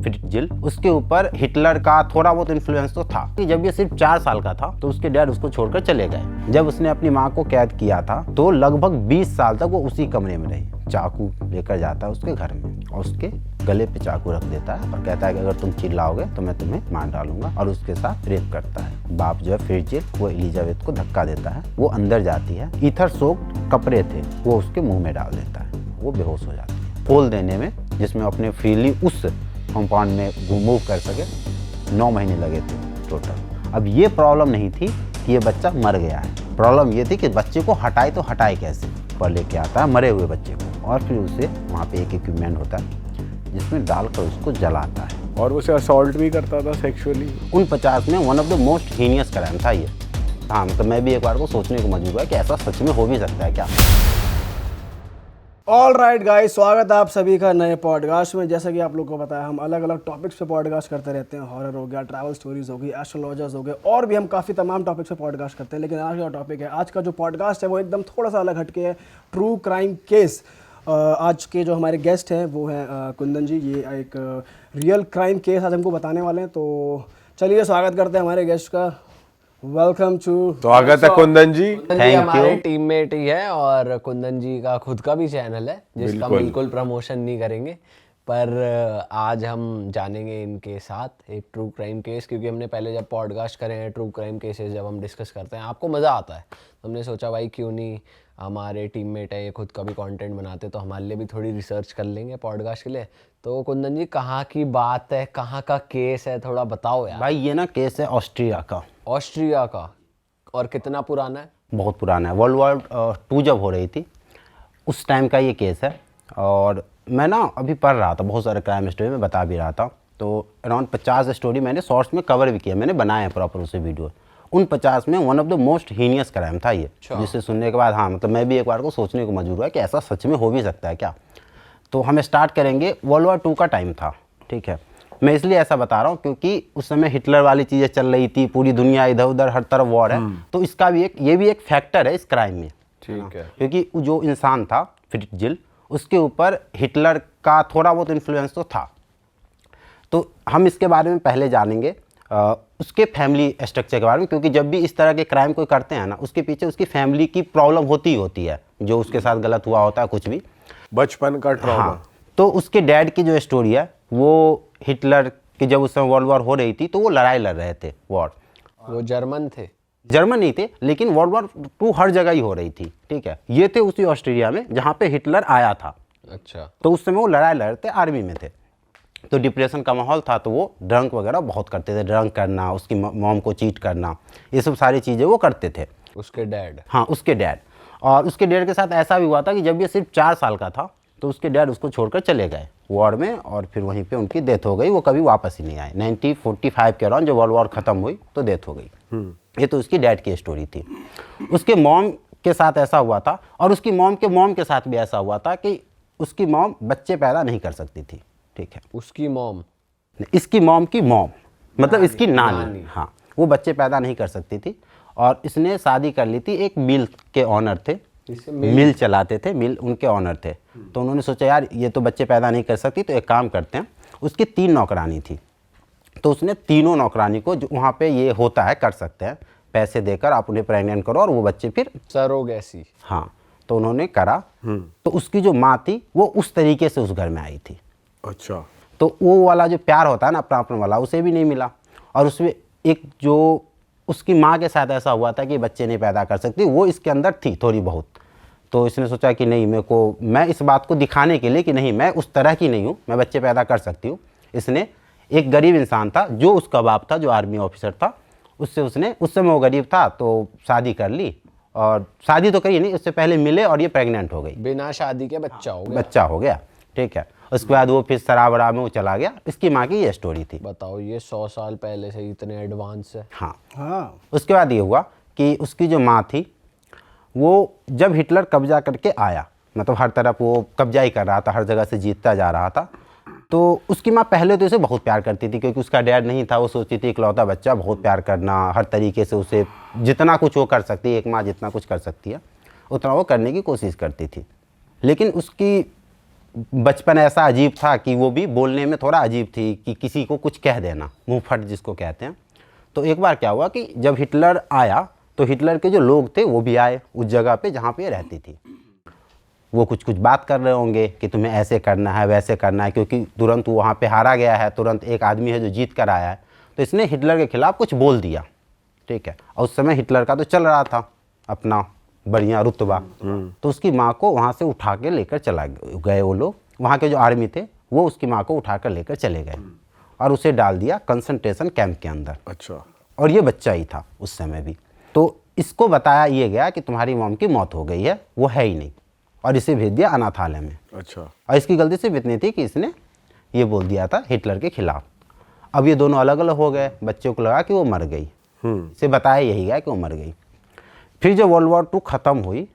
फ्रिट्जिल, उसके ऊपर हिटलर का थोड़ा बहुत इन्फ्लुएंस तो था। जब ये सिर्फ 4 साल का था तो उसके डैड उसको छोड़कर चले गए। जब उसने अपनी माँ को कैद किया था तो लगभग 20 साल तक वो उसी कमरे में रही। चाकू लेकर जाता है उसके घर में और उसके गले पे चाकू रख देता है और कहता है कि अगर तुम चिल्लाओगे तो मैं तुम्हें मार डालूंगा, और उसके साथ रेप करता है। बाप जो है फ्रिट्जिल वो एलिजाबेथ को धक्का देता है, वो अंदर जाती है, ईथर सोक्ड कपड़े थे वो उसके मुंह में डाल देता है, वो बेहोश हो जाती है। खोल देने में, जिसमें अपने फ्रीली उस कंपाउंड में मूव कर सके, 9 महीने लगे थे टोटल। अब ये प्रॉब्लम नहीं थी कि ये बच्चा मर गया है, प्रॉब्लम ये थी कि बच्चे को हटाए तो हटाए कैसे। पर लेके आता है मरे हुए बच्चे को और फिर उसे वहाँ पे एक इक्विपमेंट होता है जिसमें डालकर उसको जलाता है, और उसे असॉल्ट भी करता था सेक्सुअली। उन 50 में one of the most heinous crime था ये। हाँ, मतलब मैं भी एक बार को सोचने को मजबूर हुआ कि ऐसा सच में हो भी सकता है क्या। ऑल राइट गाइस, स्वागत है आप सभी का नए पॉडकास्ट में। जैसा कि आप लोग को पता है, हम अलग अलग टॉपिक्स पे पॉडकास्ट करते रहते हैं। हॉरर हो गया, ट्रैवल स्टोरीज हो गई, एस्ट्रोलॉजर्स हो गए, और भी हम काफ़ी तमाम टॉपिक्स पे पॉडकास्ट करते हैं। लेकिन आज का टॉपिक है, आज का जो पॉडकास्ट है वो एकदम थोड़ा सा अलग हटके है, ट्रू क्राइम केस। आज के जो हमारे गेस्ट हैं वो हैं कुंदन जी। ये एक रियल क्राइम केस आज हमको बताने वाले हैं। तो चलिए स्वागत करते हैं हमारे गेस्ट का। Welcome to. स्वागत है कुंदन जी। कुंदन जी Thank हमारे you. टीममेट ही है, और कुंदन जी का खुद का भी चैनल है जिसका बिल्कुल। बिल्कुल प्रमोशन नहीं करेंगे, पर आज हम जानेंगे इनके साथ एक ट्रू क्राइम केस। क्योंकि हमने पहले जब पॉडकास्ट करे हैं ट्रू क्राइम केसेस, जब हम डिस्कस करते हैं आपको मज़ा आता है, तो हमने सोचा भाई क्यों नहीं, हमारे टीममेट है, ये खुद का भी कंटेंट बनाते, तो हमारे लिए भी थोड़ी रिसर्च कर लेंगे पॉडकास्ट के लिए। तो कुंदन जी, कहाँ की बात है, कहाँ का केस है, थोड़ा बताओ यार। भाई ये ना केस है ऑस्ट्रिया का। ऑस्ट्रिया का? और कितना पुराना है? बहुत पुराना है, वर्ल्ड वॉर 2 जब हो रही थी उस टाइम का ये केस है। और मैं ना अभी पढ़ रहा था, बहुत सारे क्राइम स्टोरी में बता भी रहा था, तो अराउंड 50 स्टोरी मैंने शॉर्ट्स में कवर भी किया, मैंने बनाया है प्रॉपर उसे वीडियो। उन 50 में one of the most heinous crime था ये, जिसे सुनने के बाद हाँ मतलब मैं भी एक बार को सोचने को मजबूर हुआ कि ऐसा सच में हो भी सकता है क्या। तो हम स्टार्ट करेंगे, वर्ल्ड वॉर 2 का टाइम था, ठीक है। मैं इसलिए ऐसा बता रहा हूँ क्योंकि उस समय हिटलर वाली चीज़ें चल रही थी, पूरी दुनिया इधर उधर हर तरफ वॉर है, तो इसका भी ये भी एक फैक्टर है इस क्राइम में। ठीक है। क्योंकि जो इंसान था फ्रिट्जिल, उसके ऊपर हिटलर का थोड़ा बहुत इन्फ्लुएंस तो था। तो हम इसके बारे में पहले जानेंगे उसके फैमिली स्ट्रक्चर के बारे में, क्योंकि जब भी इस तरह के क्राइम कोई करते हैं ना, उसके पीछे उसकी फैमिली की प्रॉब्लम होती है, जो उसके साथ गलत हुआ होता है कुछ भी, बचपन का ट्रॉमा। हाँ। तो उसके डैड की जो स्टोरी है वो हिटलर की, जब उस समय वर्ल्ड वॉर हो रही थी तो वो लड़ाई लड़ रहे थे, वॉर। वो जर्मन थे? जर्मन नहीं थे, लेकिन वर्ल्ड वॉर 2 हर जगह ही हो रही थी, ठीक है। ये थे उसी ऑस्ट्रेलिया में जहाँ पे हिटलर आया था। अच्छा। तो उस समय वो लड़ाई लड़ रहे थे, आर्मी में थे। तो डिप्रेशन का माहौल था, तो वो ड्रंक वगैरह बहुत करते थे, ड्रंक करना, उसकी मॉम को चीट करना, ये सब सारी चीज़ें वो करते थे। उसके डैड? हाँ, उसके डैड। और उसके डैड के साथ ऐसा भी हुआ था कि जब ये सिर्फ 4 साल का था तो उसके डैड उसको छोड़कर चले गए वॉर में, और फिर वहीं पे उनकी डेथ हो गई। वो कभी वापस ही नहीं आए। 1945 के अराउंड जब वर्ल्ड वॉर ख़त्म हुई तो डेथ हो गई। ये तो उसकी डैड की स्टोरी थी। उसके मॉम के साथ ऐसा हुआ था, और उसकी मॉम के साथ भी ऐसा हुआ था कि उसकी मॉम बच्चे पैदा नहीं कर सकती थी, ठीक है। उसकी मॉम? इसकी मॉम की मॉम मतलब इसकी नानी, हाँ, वो बच्चे पैदा नहीं कर सकती थी। और इसने शादी कर ली थी, एक मिल के ऑनर थे, मिल चलाते थे, मिल उनके ऑनर थे। तो उन्होंने सोचा यार ये तो बच्चे पैदा नहीं कर सकती, तो एक काम करते हैं। उसकी 3 नौकरानी थी, तो उसने तीनों नौकरानी को, जो वहाँ पे ये होता है कर सकते हैं, पैसे देकर आप उन्हें प्रेग्नेंट करो और वो बच्चे फिर सरोगेसी? हाँ, तो उन्होंने करा। तो उसकी जो माँ थी वो उस तरीके से उस घर में आई थी। अच्छा। तो वो वाला जो प्यार होता है ना अपना वाला, उसे भी नहीं मिला। और उसमें एक जो उसकी माँ के साथ ऐसा हुआ था कि बच्चे नहीं पैदा कर सकती, वो इसके अंदर थी थोड़ी बहुत। तो इसने सोचा कि नहीं, मैं इस बात को दिखाने के लिए कि नहीं मैं उस तरह की नहीं हूँ, मैं बच्चे पैदा कर सकती हूँ, इसने एक गरीब इंसान था जो उसका बाप था, जो आर्मी ऑफिसर था, उससे उसने, उस समय वो गरीब था तो शादी कर ली। और शादी तो करी नहीं, उससे पहले मिले और ये प्रेग्नेंट हो गई, बिना शादी के बच्चा हो गया, ठीक है। उसके बाद वो फिर शराब वराब में वो चला गया। इसकी माँ की ये स्टोरी थी। बताओ, ये 100 साल पहले से इतने एडवांस है। हाँ। उसके बाद ये हुआ कि उसकी जो माँ थी वो, जब हिटलर कब्जा करके आया, मतलब हर तरफ वो कब्जा ही कर रहा था, हर जगह से जीतता जा रहा था, तो उसकी माँ पहले तो उसे बहुत प्यार करती थी, क्योंकि उसका डैड नहीं था। वो सोचती थी इकलौता बच्चा, बहुत प्यार करना, हर तरीके से उसे जितना कुछ वो कर सकती है, एक माँ जितना कुछ कर सकती है उतना वो करने की कोशिश करती थी। लेकिन उसकी बचपन ऐसा अजीब था कि वो भी बोलने में थोड़ा अजीब थी कि किसी को कुछ कह देना, मुंह फट जिसको कहते हैं। तो एक बार क्या हुआ कि जब हिटलर आया तो हिटलर के जो लोग थे वो भी आए उस जगह पे जहाँ पे रहती थी। वो कुछ कुछ बात कर रहे होंगे कि तुम्हें ऐसे करना है वैसे करना है, क्योंकि तुरंत वहाँ पे हारा गया है, तुरंत एक आदमी है जो जीत कर आया है, तो इसने हिटलर के खिलाफ कुछ बोल दिया, ठीक है। और उस समय हिटलर का तो चल रहा था अपना बढ़िया रुतबा, तो उसकी माँ को वहाँ से उठा के लेकर चला गए वो लोग, वहाँ के जो आर्मी थे वो उसकी माँ को उठा कर लेकर चले गए और उसे डाल दिया कंसंट्रेशन कैंप के अंदर। अच्छा। और ये बच्चा ही था उस समय भी। तो इसको बताया ये गया कि तुम्हारी मॉम की मौत हो गई है, वो है ही नहीं, और इसे भेज दिया अनाथालय में। अच्छा। और इसकी गलती सिर्फ इतनी थी कि इसने ये बोल दिया था हिटलर के खिलाफ। अब ये दोनों अलग अलग हो गए, बच्चों को लगा कि वो मर गई, इसे बताया यही गया कि वो मर गई। फिर जब वर्ल्ड वॉर 2 ख़त्म हुई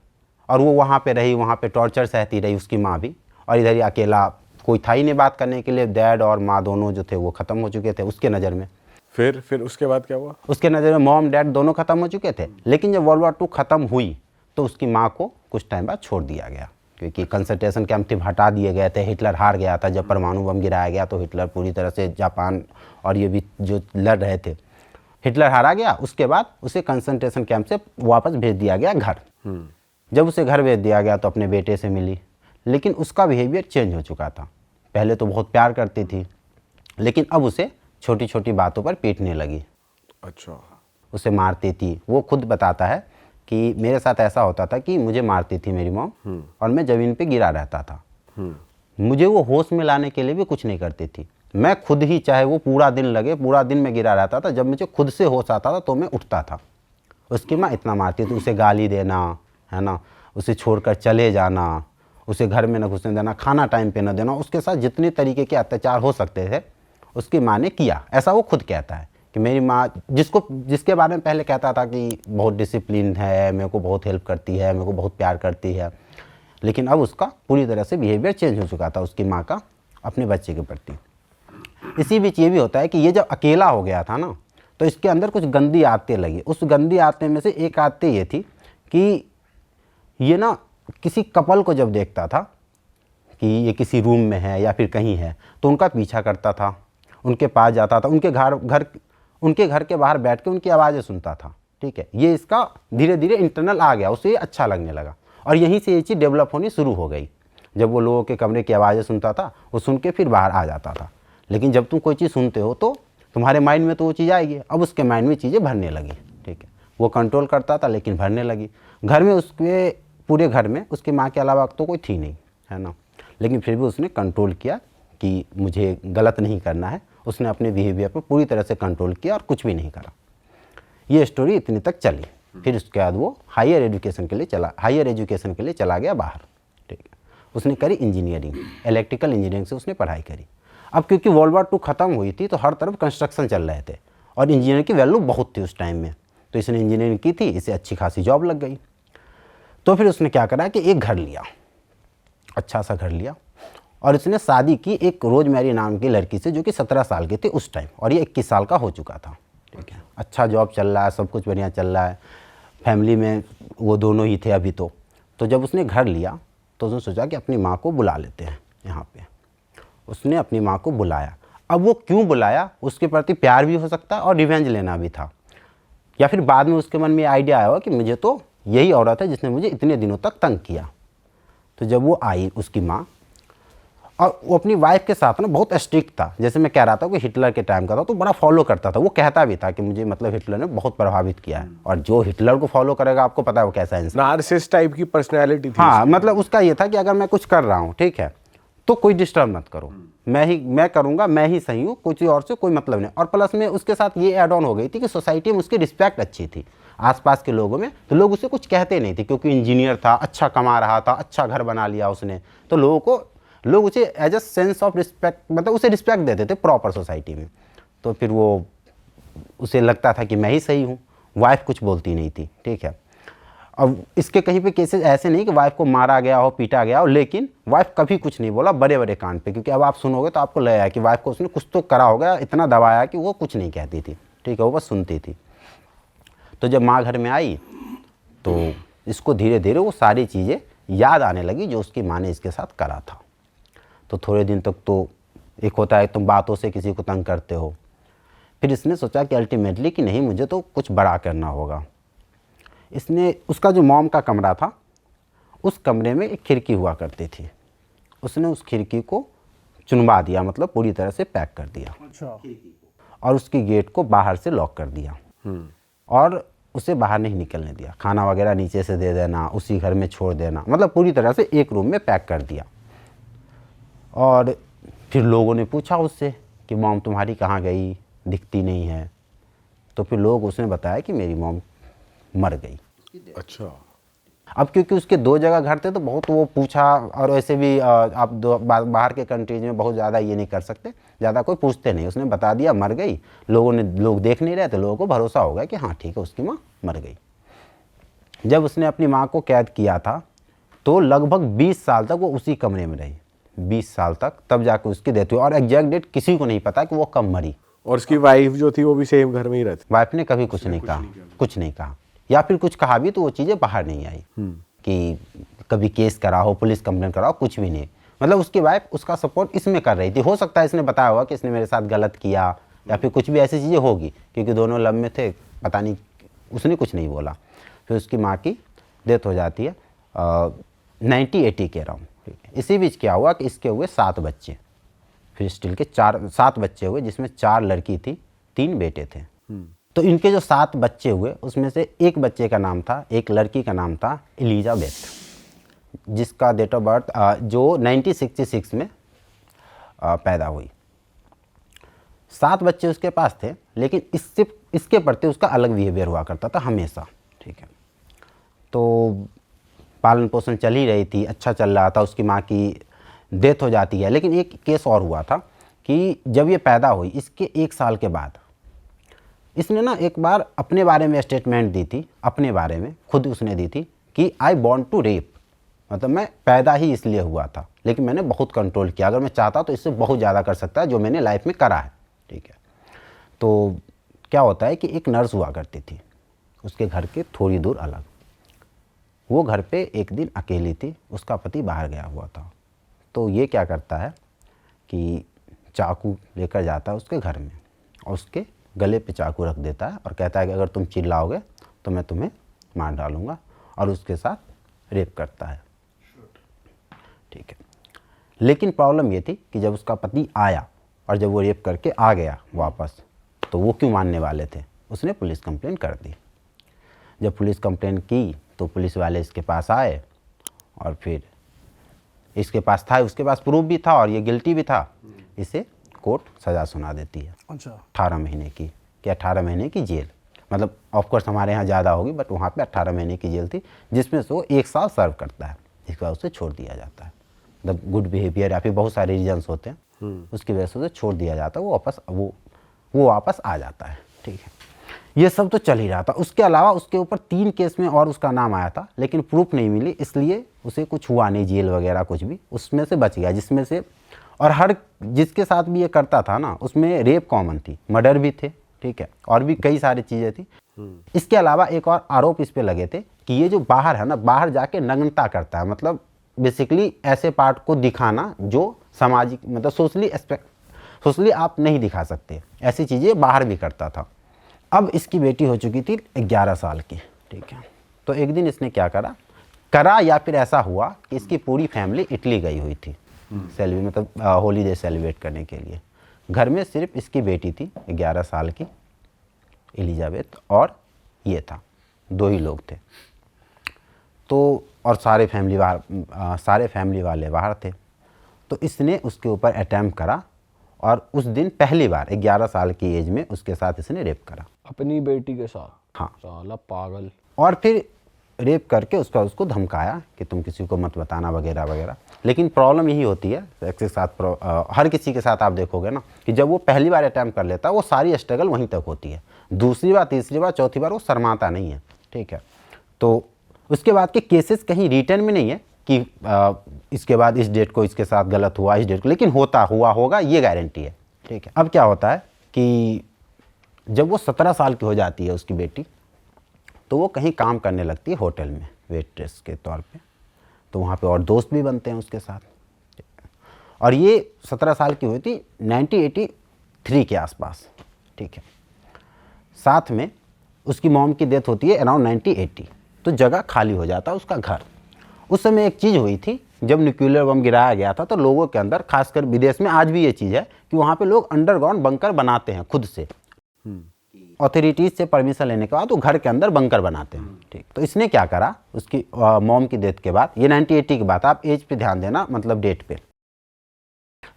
और वो वहाँ पे रही, वहाँ पे टॉर्चर सहती रही उसकी माँ भी, और इधर ही अकेला कोई था ही नहीं बात करने के लिए, डैड और माँ दोनों जो थे वो ख़त्म हो चुके थे उसके नज़र में। फिर उसके बाद क्या हुआ? उसके नज़र में मॉम डैड दोनों ख़त्म हो चुके थे, लेकिन जब वर्ल्ड वॉर 2 ख़त्म हुई तो उसकी माँ को कुछ टाइम बाद छोड़ दिया गया, क्योंकि कंसंट्रेशन कैंप थे हटा दिए गए थे। हिटलर हार गया था, जब परमाणु बम गिराया गया तो हिटलर पूरी तरह से जापान और ये भी जो लड़ रहे थे, हिटलर हारा गया। उसके बाद उसे कंसंट्रेशन कैंप से वापस भेज दिया गया घर। जब उसे घर भेज दिया गया तो अपने बेटे से मिली, लेकिन उसका बिहेवियर चेंज हो चुका था। पहले तो बहुत प्यार करती थी, लेकिन अब उसे छोटी छोटी बातों पर पीटने लगी। अच्छा। उसे मारती थी। वो खुद बताता है कि मेरे साथ ऐसा होता था कि मुझे मारती थी मेरी मॉम और मैं ज़मीन पे गिरा रहता था। मुझे वो होश में लाने के लिए भी कुछ नहीं करती थी, मैं खुद ही, चाहे वो पूरा दिन लगे, पूरा दिन में गिरा रहता था, जब मुझे खुद से होश आता था तो मैं उठता था। उसकी माँ इतना मारती थी, उसे गाली देना, है ना, उसे छोड़कर चले जाना, उसे घर में न घुसने देना, खाना टाइम पे न देना, उसके साथ जितने तरीके के अत्याचार हो सकते थे उसकी माँ ने किया। ऐसा वो खुद कहता है कि मेरी माँ, जिसके बारे में पहले कहता था कि बहुत डिसिप्लिन है, मेरे को बहुत हेल्प करती है, मेरे को बहुत प्यार करती है, लेकिन अब उसका पूरी तरह से बिहेवियर चेंज हो चुका था उसकी माँ का अपने बच्चे के प्रति। इसी बीच ये भी होता है कि ये जब अकेला हो गया था ना, तो इसके अंदर कुछ गंदी आदतें लगी। उस गंदी आदतें में से एक आदतें ये थी कि ये ना किसी कपल को जब देखता था कि ये किसी रूम में है या फिर कहीं है, तो उनका पीछा करता था, उनके पास जाता था, उनके घर के बाहर बैठ के उनकी आवाज़ें सुनता था, ठीक है। ये इसका धीरे धीरे इंटरनल आ गया, उसे ये अच्छा लगने लगा, और यहीं से ये चीज़ डेवलप होनी शुरू हो गई। जब वो लोगों के कमरे की आवाज़ें सुनता था, वो सुन के फिर बाहर आ जाता था। लेकिन जब तुम कोई चीज़ सुनते हो तो तुम्हारे माइंड में तो वो चीज़ आएगी। अब उसके माइंड में चीज़ें भरने लगी, ठीक है। वो कंट्रोल करता था लेकिन भरने लगी। घर में उसके पूरे घर में उसकी माँ के अलावा तो कोई थी नहीं, है ना, लेकिन फिर भी उसने कंट्रोल किया कि मुझे गलत नहीं करना है। उसने अपने बिहेवियर पर पूरी तरह से कंट्रोल किया और कुछ भी नहीं करा। ये स्टोरी इतनी तक चली। फिर उसके बाद वो हायर एजुकेशन के लिए चला गया बाहर, ठीक है। उसने करी इंजीनियरिंग, इलेक्ट्रिकल इंजीनियरिंग से उसने पढ़ाई करी। अब क्योंकि वर्ल्ड वॉर 2 ख़त्म हुई थी तो हर तरफ कंस्ट्रक्शन चल रहे थे और इंजीनियर की वैल्यू बहुत थी उस टाइम में, तो इसने इंजीनियरिंग की थी, इसे अच्छी खासी जॉब लग गई। तो फिर उसने क्या करा कि एक घर लिया, अच्छा सा घर लिया, और इसने शादी की एक रोजमेरी नाम की लड़की से जो कि 17 साल की थी उस टाइम, और ये 21 साल का हो चुका था, ठीक है। अच्छा जॉब चल रहा है, सब कुछ बढ़िया चल रहा है, फैमिली में वो दोनों ही थे अभी। तो जब उसने घर लिया तो उसने सोचा कि अपनी माँ को बुला लेते हैं यहाँ पे। उसने अपनी माँ को बुलाया। अब वो क्यों बुलाया, उसके प्रति प्यार भी हो सकता है और रिवेंज लेना भी था, या फिर बाद में उसके मन में आइडिया आया कि मुझे तो यही औरत है जिसने मुझे इतने दिनों तक तंग किया। तो जब वो आई उसकी माँ, और वो अपनी वाइफ के साथ ना बहुत स्ट्रिक्ट था, जैसे मैं कह रहा था कि हिटलर के टाइम का था, तो बड़ा फॉलो करता था। वो कहता भी था कि मुझे मतलब हिटलर ने बहुत प्रभावित किया है, और जो हिटलर को फॉलो करेगा आपको पता है वो कैसा इंसान, नार्सिसिस्ट टाइप की पर्सनैलिटी थी। हाँ, मतलब उसका ये था कि अगर मैं कुछ कर रहा हूँ, ठीक है, तो कोई डिस्टर्ब मत करो, मैं करूँगा, मैं ही सही हूँ, कुछ और से कोई मतलब नहीं। और प्लस में उसके साथ ये एड ऑन हो गई थी कि सोसाइटी में उसकी रिस्पेक्ट अच्छी थी आसपास के लोगों में, तो लोग उसे कुछ कहते नहीं थे क्योंकि इंजीनियर था, अच्छा कमा रहा था, अच्छा घर बना लिया उसने, तो लोग उसे as a sense of respect, मतलब उसे रिस्पेक्ट देते थे प्रॉपर सोसाइटी में। तो फिर उसे लगता था कि मैं ही सही हूँ, वाइफ कुछ बोलती नहीं थी, ठीक है। अब इसके कहीं पे केसेस ऐसे नहीं कि वाइफ को मारा गया हो, पीटा गया हो, लेकिन वाइफ कभी कुछ नहीं बोला बड़े बड़े कांड पे, क्योंकि अब आप सुनोगे तो आपको लगेगा कि वाइफ को उसने कुछ तो करा होगा, इतना दबाया कि वो कुछ नहीं कहती थी, ठीक है, वो बस सुनती थी। तो जब माँ घर में आई तो इसको धीरे धीरे वो सारी चीज़ें याद आने लगी जो उसकी माँ ने इसके साथ करा था। तो थोड़े दिन तक तो एक होता है तुम बातों से किसी को तंग करते हो। फिर इसने सोचा कि अल्टीमेटली कि नहीं, मुझे तो कुछ बड़ा करना होगा। इसने उसका जो मॉम का कमरा था, उस कमरे में एक खिड़की हुआ करती थी, उसने उस खिड़की को चुनवा दिया, मतलब पूरी तरह से पैक कर दिया। अच्छा। और उसकी गेट को बाहर से लॉक कर दिया और उसे बाहर नहीं निकलने दिया। खाना वगैरह नीचे से दे देना, उसी घर में छोड़ देना, मतलब पूरी तरह से एक रूम में पैक कर दिया। और फिर लोगों ने पूछा उससे कि मॉम तुम्हारी कहाँ गई, दिखती नहीं है। तो फिर लोग उसने बताया कि मेरी मॉम मर गई। अच्छा। अब क्योंकि उसके 2 जगह घर थे तो बहुत वो पूछा, और वैसे भी आप बाहर के कंट्रीज में बहुत ज़्यादा ये नहीं कर सकते, ज़्यादा कोई पूछते नहीं। उसने बता दिया मर गई, लोग देख नहीं रहे थे, लोगों को भरोसा हो गया कि हाँ ठीक है उसकी माँ मर गई। जब उसने अपनी माँ को कैद किया था तो लगभग 20 साल तक वो उसी कमरे में रही, 20 साल तक, तब जाकर उसकी डेथ हुई। और एग्जैक्ट डेट किसी को नहीं पता कि वो कब मरी। और उसकी वाइफ जो थी वो भी सेम घर में ही रहती? वाइफ ने कभी कुछ नहीं कहा, कुछ नहीं कहा, या फिर कुछ कहा भी तो वो चीज़ें बाहर नहीं आई कि कभी केस कराओ, पुलिस कंप्लेंट कराओ, कुछ भी नहीं। मतलब उसकी वाइफ उसका सपोर्ट इसमें कर रही थी। हो सकता है इसने बताया होगा कि इसने मेरे साथ गलत किया या फिर कुछ भी ऐसी चीज़ें होगी, क्योंकि दोनों लव में थे, पता नहीं, उसने कुछ नहीं बोला। फिर उसकी माँ की डेथ हो जाती है 1980 के अराउंड। इसी बीच क्या हुआ कि इसके हुए 7 बच्चे, फिर स्टिल के 7 बच्चे हुए, जिसमें 4 लड़की थी, 3 बेटे थे। तो इनके जो 7 बच्चे हुए उसमें से एक बच्चे का नाम था, एक लड़की का नाम था एलिजाबेथ, जिसका डेट ऑफ बर्थ जो 1966 में पैदा हुई। 7 बच्चे उसके पास थे, लेकिन इसके प्रति उसका अलग बिहेवियर हुआ करता था हमेशा। ठीक है, तो पालन पोषण चल ही रही थी, अच्छा चल रहा था। उसकी माँ की डेथ हो जाती है, लेकिन एक केस और हुआ था कि जब ये पैदा हुई, इसके 1 साल के बाद इसने ना एक बार अपने बारे में स्टेटमेंट दी थी, अपने बारे में खुद उसने दी थी कि आई वांट टू रेप, मतलब मैं पैदा ही इसलिए हुआ था, लेकिन मैंने बहुत कंट्रोल किया, अगर मैं चाहता तो इससे बहुत ज़्यादा कर सकता है जो मैंने लाइफ में करा है। ठीक है, तो क्या होता है कि एक नर्स हुआ करती थी उसके घर के थोड़ी दूर अलग। वो घर पे एक दिन अकेली थी, उसका पति बाहर गया हुआ था। तो ये क्या करता है कि चाकू लेकर जाता है उसके घर में और उसके गले पे चाकू रख देता है और कहता है कि अगर तुम चिल्लाओगे तो मैं तुम्हें मार डालूंगा, और उसके साथ रेप करता है। ठीक है, लेकिन प्रॉब्लम ये थी कि जब उसका पति आया और जब वो रेप करके आ गया वापस, तो वो क्यों मानने वाले थे, उसने पुलिस कंप्लेंट कर दी। जब पुलिस कंप्लेंट की तो पुलिस वाले इसके पास आए, और फिर इसके पास था, उसके पास प्रूफ भी था और ये गिल्टी भी था। इसे कोर्ट सज़ा सुना देती है। अच्छा। 18 महीने की, कि 18 महीने की जेल, मतलब ऑफकोर्स हमारे यहाँ ज़्यादा होगी, बट वहाँ पे 18 महीने की जेल थी, जिसमें से वो 1 साल सर्व करता है। इसके बाद उसे छोड़ दिया जाता है, मतलब गुड बिहेवियर या फिर बहुत सारे रीजन्स होते हैं, उसकी वजह से उसे छोड़ दिया जाता है। वो वापस आ जाता है। ठीक है, ये सब तो चल ही रहा था। उसके अलावा उसके ऊपर 3 केस में और उसका नाम आया था, लेकिन प्रूफ नहीं मिली, इसलिए उसे कुछ हुआ नहीं, जेल वगैरह कुछ भी, उसमें से बच गया। जिसमें से, और हर जिसके साथ भी ये करता था ना, उसमें रेप कॉमन थी, मर्डर भी थे। ठीक है, और भी कई सारी चीज़ें थी। इसके अलावा एक और आरोप इस पे लगे थे कि ये जो बाहर है ना, बाहर जाके नग्नता करता है, मतलब बेसिकली ऐसे पार्ट को दिखाना जो सामाजिक, मतलब सोशली आप नहीं दिखा सकते, ऐसी चीज़ें बाहर भी करता था। अब इसकी बेटी हो चुकी थी 11 साल की। ठीक है, तो एक दिन इसने क्या करा या फिर ऐसा हुआ कि इसकी पूरी फैमिली इटली गई हुई थी मतलब हॉलीडे सेलिब्रेट करने के लिए। घर में सिर्फ इसकी बेटी थी 11 साल की एलिजाबेथ, और ये था, 2 ही लोग थे। तो और सारे फैमिली वाले बाहर थे। तो इसने उसके ऊपर अटैम्प्ट करा, और उस दिन पहली बार 11 साल की एज में उसके साथ इसने रेप करा, अपनी बेटी के साथ। हाँ, साला पागल। और फिर रेप करके उसको धमकाया कि तुम किसी को मत बताना वगैरह वगैरह। लेकिन प्रॉब्लम यही होती है सेक्स के साथ, हर किसी के साथ आप देखोगे ना कि जब वो पहली बार अटैम्प्ट कर लेता है, वो सारी स्ट्रगल वहीं तक होती है। दूसरी बार, तीसरी बार, चौथी बार वो शर्माता नहीं है। ठीक है, तो उसके बाद के केसेस कहीं रिटर्न में नहीं है कि इसके बाद इस डेट को इसके साथ गलत हुआ, इस डेट को, लेकिन हुआ होगा ये गारंटी है। ठीक है, अब क्या होता है कि जब वो 17 साल की हो जाती है उसकी बेटी, तो वो कहीं काम करने लगती है होटल में वेट्रेस के तौर पे। तो वहाँ पे और दोस्त भी बनते हैं उसके साथ। और ये 17 साल की हुई थी 1983 के आसपास, ठीक है। साथ में उसकी मॉम की डेथ होती है अराउंड 1980, तो जगह खाली हो जाता है उसका घर। उस समय एक चीज़ हुई थी, जब न्यूक्लियर बम गिराया गया था तो लोगों के अंदर, खासकर विदेश में आज भी ये चीज़ है कि वहाँ पे लोग अंडरग्राउंड बंकर बनाते हैं खुद से, अथॉरिटीज़ से परमिशन लेने के बाद वो घर के अंदर बंकर बनाते हैं, ठीक। तो इसने क्या करा, उसकी मॉम की डेथ के बाद, ये 1980 की बात, आप एज पे ध्यान देना, मतलब डेट पे,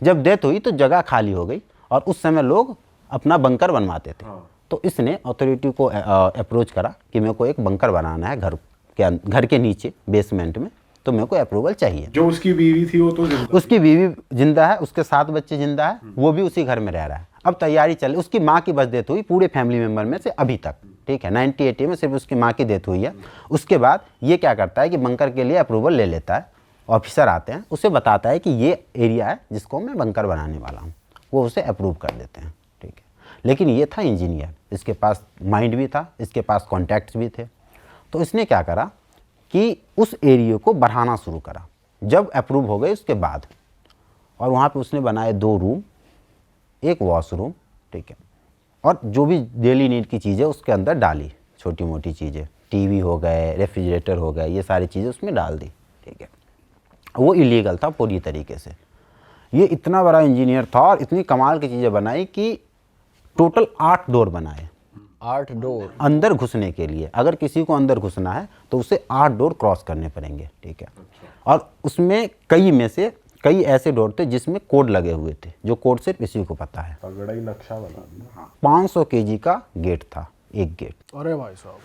जब डेथ हुई तो जगह खाली हो गई और उस समय लोग अपना बंकर बनवाते थे। तो इसने अथॉरिटी को अप्रोच करा कि मेरे को एक बंकर बनाना है घर के नीचे बेसमेंट में, तो मेरे को अप्रूवल चाहिए। जो उसकी बीवी थी वो तो जिंदा उसकी बीवी जिंदा है, उसके 7 बच्चे जिंदा है, वो भी उसी घर में रह रहा है। अब तैयारी चल, उसकी माँ की बस डेथ हुई पूरे फैमिली मेंबर में से अभी तक, ठीक है। 1980 में सिर्फ उसकी माँ की डेथ हुई है। उसके बाद ये क्या करता है कि बंकर के लिए अप्रूवल ले लेता है, ऑफिसर आते हैं, उसे बताता है कि ये एरिया है जिसको मैं बंकर बनाने वाला हूँ, वो उसे अप्रूव कर देते हैं, ठीक है। लेकिन ये था इंजीनियर, इसके पास माइंड भी था, इसके पास कॉन्टैक्ट्स भी थे। तो इसने क्या करा कि उस एरिया को बढ़ाना शुरू करा जब अप्रूव हो गए उसके बाद, और वहाँ पे उसने बनाए 2 रूम, एक वॉशरूम, ठीक है, और जो भी डेली नीड की चीज़ें उसके अंदर डाली, छोटी मोटी चीज़ें, टीवी हो गए, रेफ्रिजरेटर हो गए, ये सारी चीज़ें उसमें डाल दी, ठीक है। वो इलीगल था पूरी तरीके से। ये इतना बड़ा इंजीनियर था और इतनी कमाल की चीज़ें बनाई कि टोटल 8 डोर बनाए 8 डोर अंदर घुसने के लिए। अगर किसी को अंदर घुसना है तो उसे 8 डोर क्रॉस करने पड़ेंगे, ठीक है। और उसमें कई ऐसे डोर थे जिसमें कोड लगे हुए थे, जो कोड सिर्फ इसी को पता है। तगड़ा ही नक्शा बना दिया। 500 केजी का गेट था, एक गेट अरे भाई साहब,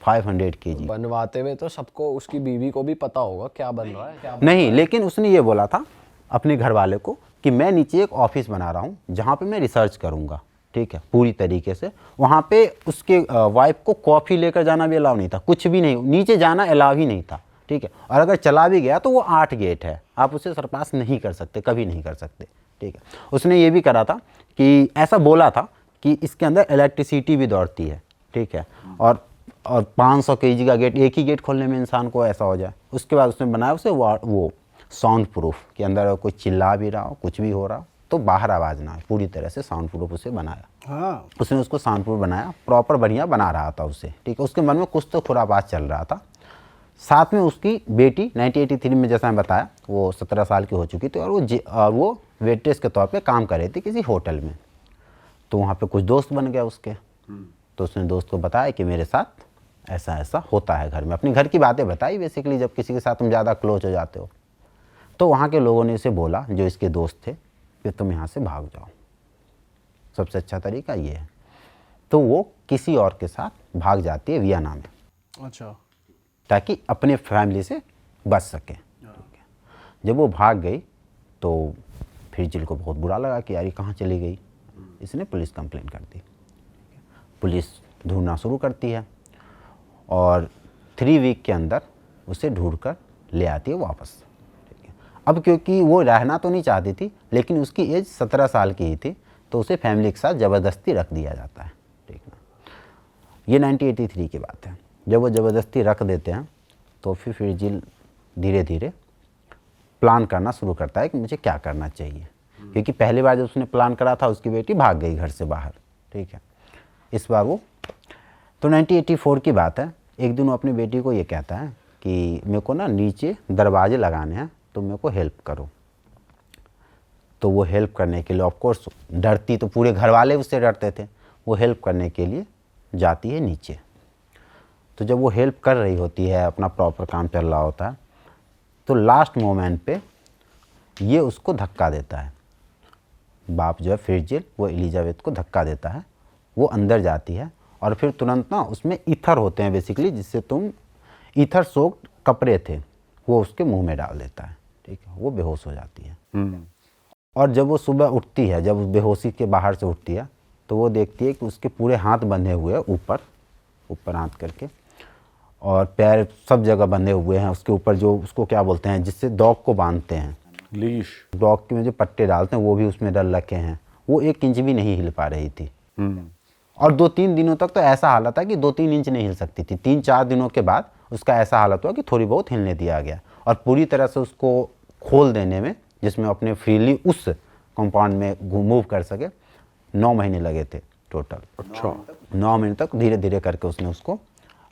500 केजी। बनवाते हुए तो सबको, उसकी बीवी को भी पता होगा क्या बन रहा है, क्या नहीं, लेकिन उसने ये बोला था अपने घर वाले को कि मैं नीचे एक ऑफिस बना रहा हूँ जहाँ पे मैं रिसर्च करूँगा, ठीक है, पूरी तरीके से। वहाँ पे उसके वाइफ को कॉफ़ी लेकर जाना भी अलाउ नहीं था, कुछ भी नहीं, नीचे जाना अलाउ ही नहीं था, ठीक है। और अगर चला भी गया तो वो 8 गेट है, आप उसे सरपास नहीं कर सकते, कभी नहीं कर सकते, ठीक है। उसने ये भी करा था कि ऐसा बोला था कि इसके अंदर इलेक्ट्रिसिटी भी दौड़ती है, ठीक है, और 500 केजी का गेट, एक ही गेट खोलने में इंसान को ऐसा हो जाए। उसके बाद उसने बनाया उसे वो साउंड प्रूफ, कि अंदर कोई चिल्ला भी रहा हो, कुछ भी हो रहा हो तो बाहर आवाज़ ना आए, पूरी तरह से साउंड प्रूफ उसे बनाया। हाँ, उसने उसको साउंड प्रूफ बनाया, प्रॉपर बढ़िया बना रहा था उसे, ठीक है। उसके मन में कुछ तो खुरापात चल रहा था। साथ में उसकी बेटी 1983 में, जैसा मैं बताया, वो 17 साल की हो चुकी थी और वो वेट्रेस के तौर पे काम कर रही थी किसी होटल में। तो वहाँ पे कुछ दोस्त बन गए उसके, तो उसने दोस्त को बताया कि मेरे साथ ऐसा ऐसा होता है घर में, अपनी घर की बातें बताई बेसिकली, जब किसी के साथ तुम ज़्यादा क्लोज हो जाते हो। तो वहाँ के लोगों ने इसे बोला, जो इसके दोस्त थे, कि तुम यहाँ से भाग जाओ, सबसे अच्छा तरीका ये है। तो वो किसी और के साथ भाग जाती है वियना में, अच्छा, ताकि अपने फैमिली से बच सके, ठीक है। जब वो भाग गई तो फिर जिल को बहुत बुरा लगा कि यार ये कहाँ चली गई। इसने पुलिस कंप्लेंट कर दी, पुलिस ढूंढना शुरू करती है और 3 वीक के अंदर उसे ढूंढकर ले आती है वापस, ठीक है। अब क्योंकि वो रहना तो नहीं चाहती थी, लेकिन उसकी एज 17 साल की ही थी, तो उसे फैमिली के साथ ज़बरदस्ती रख दिया जाता है, ठीक ना। ये 1983 की बात है। जब वो ज़बरदस्ती रख देते हैं तो फिर जिल धीरे धीरे प्लान करना शुरू करता है कि मुझे क्या करना चाहिए, क्योंकि पहली बार जब उसने प्लान करा था उसकी बेटी भाग गई घर से बाहर, ठीक है। इस बार वो, तो 1984 की बात है। एक दिन वो अपनी बेटी को ये कहता है कि मेरे को ना नीचे दरवाजे लगाने हैं, तो मेरे को हेल्प करो। तो वो हेल्प करने के लिए, ऑफ कोर्स डरती तो पूरे घर वाले उससे डरते थे, वो हेल्प करने के लिए जाती है नीचे। तो जब वो हेल्प कर रही होती है, अपना प्रॉपर काम चल रहा होता है, तो लास्ट मोमेंट पे ये उसको धक्का देता है। बाप जो है फिरजिल, वो एलिजाबेथ को धक्का देता है, वो अंदर जाती है और फिर तुरंत ना उसमें ईथर होते हैं बेसिकली, जिससे तुम ईथर सोक्ड कपड़े थे वो उसके मुंह में डाल देता है, ठीक है। वो बेहोश हो जाती है और जब वो सुबह उठती है, जब बेहोशी के बाहर से उठती है, तो वो देखती है कि उसके पूरे हाथ बंधे हुए हैं, ऊपर हाथ करके, और पैर सब जगह बंधे हुए हैं। उसके ऊपर जो उसको क्या बोलते हैं, जिससे डॉग को बांधते हैं, लीश, डॉग के में जो पट्टे डालते हैं, वो भी उसमें डल रखे हैं। वो 1 इंच भी नहीं हिल पा रही थी और 2-3 दिनों तक तो ऐसा हालत था कि 2-3 इंच नहीं हिल सकती थी। 3-4 दिनों के बाद उसका ऐसा हालत हुआ कि थोड़ी बहुत हिलने दिया गया और पूरी तरह से उसको खोल देने में जिसमें अपने फ्रीली उस कंपाउंड में मूव कर सके। 9 महीने लगे थे टोटल। अच्छा। 9 महीने तक धीरे धीरे करके उसने उसको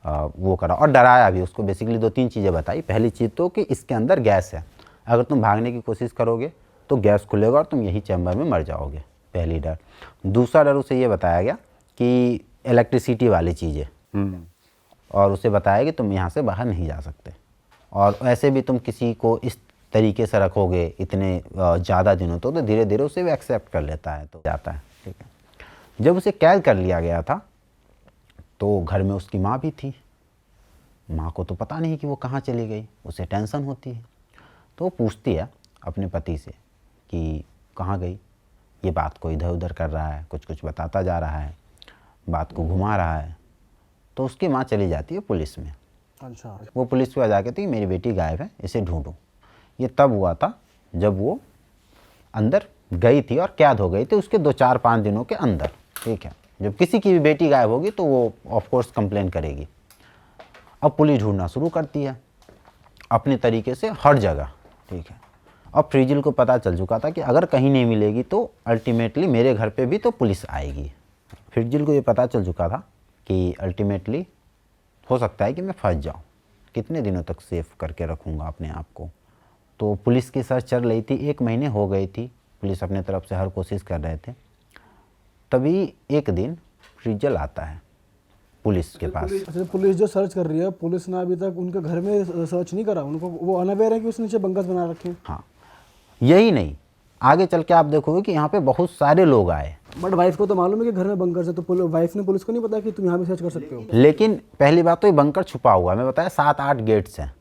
वो करा और डराया भी उसको। बेसिकली 2-3 चीज़ें बताई। पहली चीज़ तो कि इसके अंदर गैस है, अगर तुम भागने की कोशिश करोगे तो गैस खुलेगा और तुम यही चैम्बर में मर जाओगे, पहली डर। दूसरा डर उसे ये बताया गया कि इलेक्ट्रिसिटी वाली चीज़ें, और उसे बताया कि तुम यहाँ से बाहर नहीं जा सकते, और ऐसे भी तुम किसी को इस तरीके से रखोगे इतने ज़्यादा दिनों तो धीरे धीरे उसे वो एक्सेप्ट कर लेता है, तो जाता है। ठीक है। जब उसे कैद कर लिया गया था तो घर में उसकी माँ भी थी। माँ को तो पता नहीं कि वो कहाँ चली गई, उसे टेंशन होती है। तो वो पूछती है अपने पति से कि कहाँ गई, ये बात को इधर उधर कर रहा है, कुछ कुछ बताता जा रहा है, बात को घुमा रहा है। तो उसकी माँ चली जाती है पुलिस में। अच्छा। वो पुलिस को जाके थी मेरी बेटी गायब है, इसे ढूंढो। ये तब हुआ था जब वो अंदर गई थी और कैद हो गई थी उसके 2-4-5 दिनों के अंदर। ठीक है। जब किसी की भी बेटी गायब होगी तो वो ऑफ कोर्स कंप्लेन करेगी। अब पुलिस ढूंढना शुरू करती है अपने तरीके से हर जगह। ठीक है। अब फ्रीजिल को पता चल चुका था कि अगर कहीं नहीं मिलेगी तो अल्टीमेटली मेरे घर पे भी तो पुलिस आएगी। फ्रीजिल को ये पता चल चुका था कि अल्टीमेटली हो सकता है कि मैं फंस जाऊँ, कितने दिनों तक सेफ करके रखूँगा अपने आप को। तो पुलिस की सर्च चल रही थी, 1 महीने हो गई थी, पुलिस अपने तरफ से हर कोशिश कर रहे थे। तभी एक दिन फ्रीजल आता है पुलिस के पास। अच्छा, पुलिस जो सर्च कर रही है, पुलिस ने अभी तक उनके घर में सर्च नहीं करा, उनको वो अनअवेयर है कि उसने नीचे बंकर्स बना रखे हैं। हाँ, यही नहीं, आगे चल के आप देखोगे कि यहाँ पे बहुत सारे लोग आए। बट वाइफ को तो मालूम है कि घर में बंकर्स है, तो वाइफ ने पुलिस को नहीं पता कि तुम यहाँ भी सर्च कर सकते हो। लेकिन पहली बात तो ये बंकर छुपा हुआ है, मैं बताया 7-8 गेट्स हैं,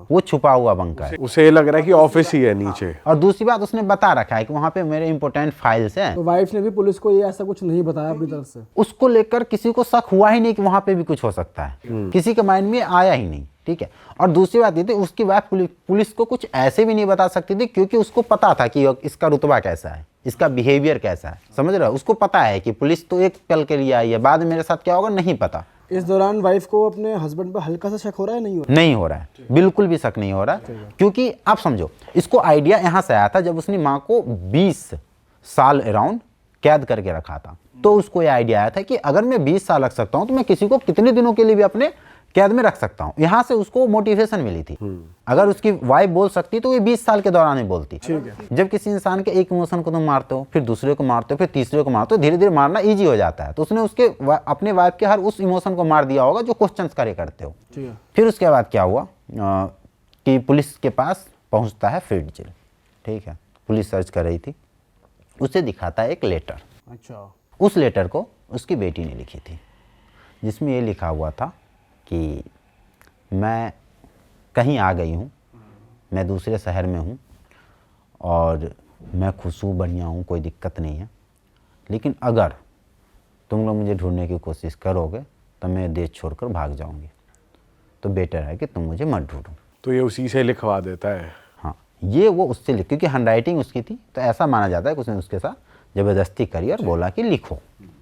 वो छुपा हुआ बंकर है। उसे लग रहा है कि ऑफिस ही है नीचे। और दूसरी बात उसने बता रखा है कि वहाँ पे मेरे इंपॉर्टेंट फाइल्स हैं। तो वाइफ ने भी पुलिस को ये ऐसा कुछ नहीं बताया अपनी तरफ से। उसको लेकर किसी को शक हुआ ही नहीं कि वहाँ पे भी कुछ हो सकता है, किसी के माइंड में आया ही नहीं। ठीक है। और दूसरी बात ये थी उसकी वाइफ पुलिस को कुछ ऐसे भी नहीं बता सकती थी क्योंकि उसको पता था कि इसका रुतबा कैसा है, इसका बिहेवियर कैसा है। समझ रहे हो, उसको पता है कि पुलिस तो एक पल के लिए आई है, बाद में मेरे साथ क्या होगा नहीं पता। इस दौरान वाइफ को अपने हस्बैंड पर हल्का सा शक हो रहा है, नहीं हो रहा? नहीं हो रहा है, बिल्कुल भी शक नहीं हो रहा है। क्योंकि आप समझो, इसको आइडिया यहाँ से आया था जब उसने माँ को 20 साल अराउंड कैद करके रखा था। तो उसको ये आइडिया आया था कि अगर मैं 20 साल रख सकता हूँ तो मैं किसी को कितने दिनों के लिए भी अपने कैद में रख सकता हूँ। यहाँ से उसको मोटिवेशन मिली थी। अगर उसकी वाइफ बोल सकती तो ये 20 साल के दौरान ही बोलती। जब किसी इंसान के एक इमोशन को तुम मारते हो, फिर दूसरे को मारते हो, फिर तीसरे को मारते हो, धीरे धीरे मारना इजी हो जाता है। तो उसने उसके अपने वाइफ के हर उस इमोशन को मार दिया होगा जो क्वेश्चंस करे करते हो। फिर उसके बाद क्या हुआ कि पुलिस के पास पहुँचता है फ्रीजिल। ठीक है। पुलिस सर्च कर रही थी, उसे दिखाता है एक लेटर। अच्छा। उस लेटर को उसकी बेटी ने लिखी थी, जिसमें ये लिखा हुआ था कि मैं कहीं आ गई हूँ, मैं दूसरे शहर में हूँ और मैं खुश हूँ, बढ़िया हूँ, कोई दिक्कत नहीं है, लेकिन अगर तुम लोग मुझे ढूंढने की कोशिश करोगे तो मैं देश छोड़कर भाग जाऊँगी, तो बेटर है कि तुम मुझे मत ढूंढो। तो ये उसी से लिखवा देता है। हाँ, ये वो उससे लिख, क्योंकि हैंडराइटिंग उसकी थी तो ऐसा माना जाता है कि उसने उसके साथ ज़बरदस्ती करी और बोला कि लिखो।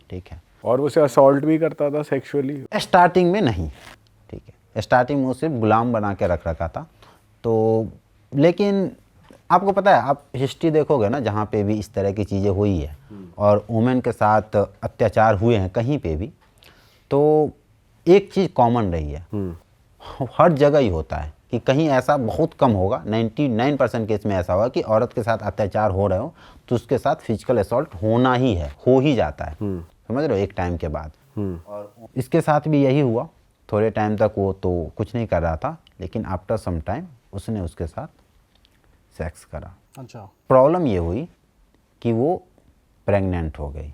ठीक है। और उसे असॉल्ट भी करता था सेक्सुअली? स्टार्टिंग में नहीं। ठीक है। स्टार्टिंग में वो सिर्फ गुलाम बना के रख रखा था। तो लेकिन आपको पता है, आप हिस्ट्री देखोगे ना, जहाँ पे भी इस तरह की चीज़ें हुई है और वुमेन के साथ अत्याचार हुए हैं कहीं पे भी, तो एक चीज़ कॉमन रही है, हर जगह ही होता है कि कहीं ऐसा बहुत कम होगा, 99% केस में ऐसा होगा कि औरत के साथ अत्याचार हो रहे हो तो उसके साथ फिजिकल असॉल्ट होना ही है, हो ही जाता है। समझ रहे हो, एक टाइम के बाद। और इसके साथ भी यही हुआ। थोड़े टाइम तक वो तो कुछ नहीं कर रहा था, लेकिन आफ्टर सम टाइम उसने उसके साथ सेक्स करा। अच्छा। प्रॉब्लम ये हुई कि वो प्रेग्नेंट हो गई।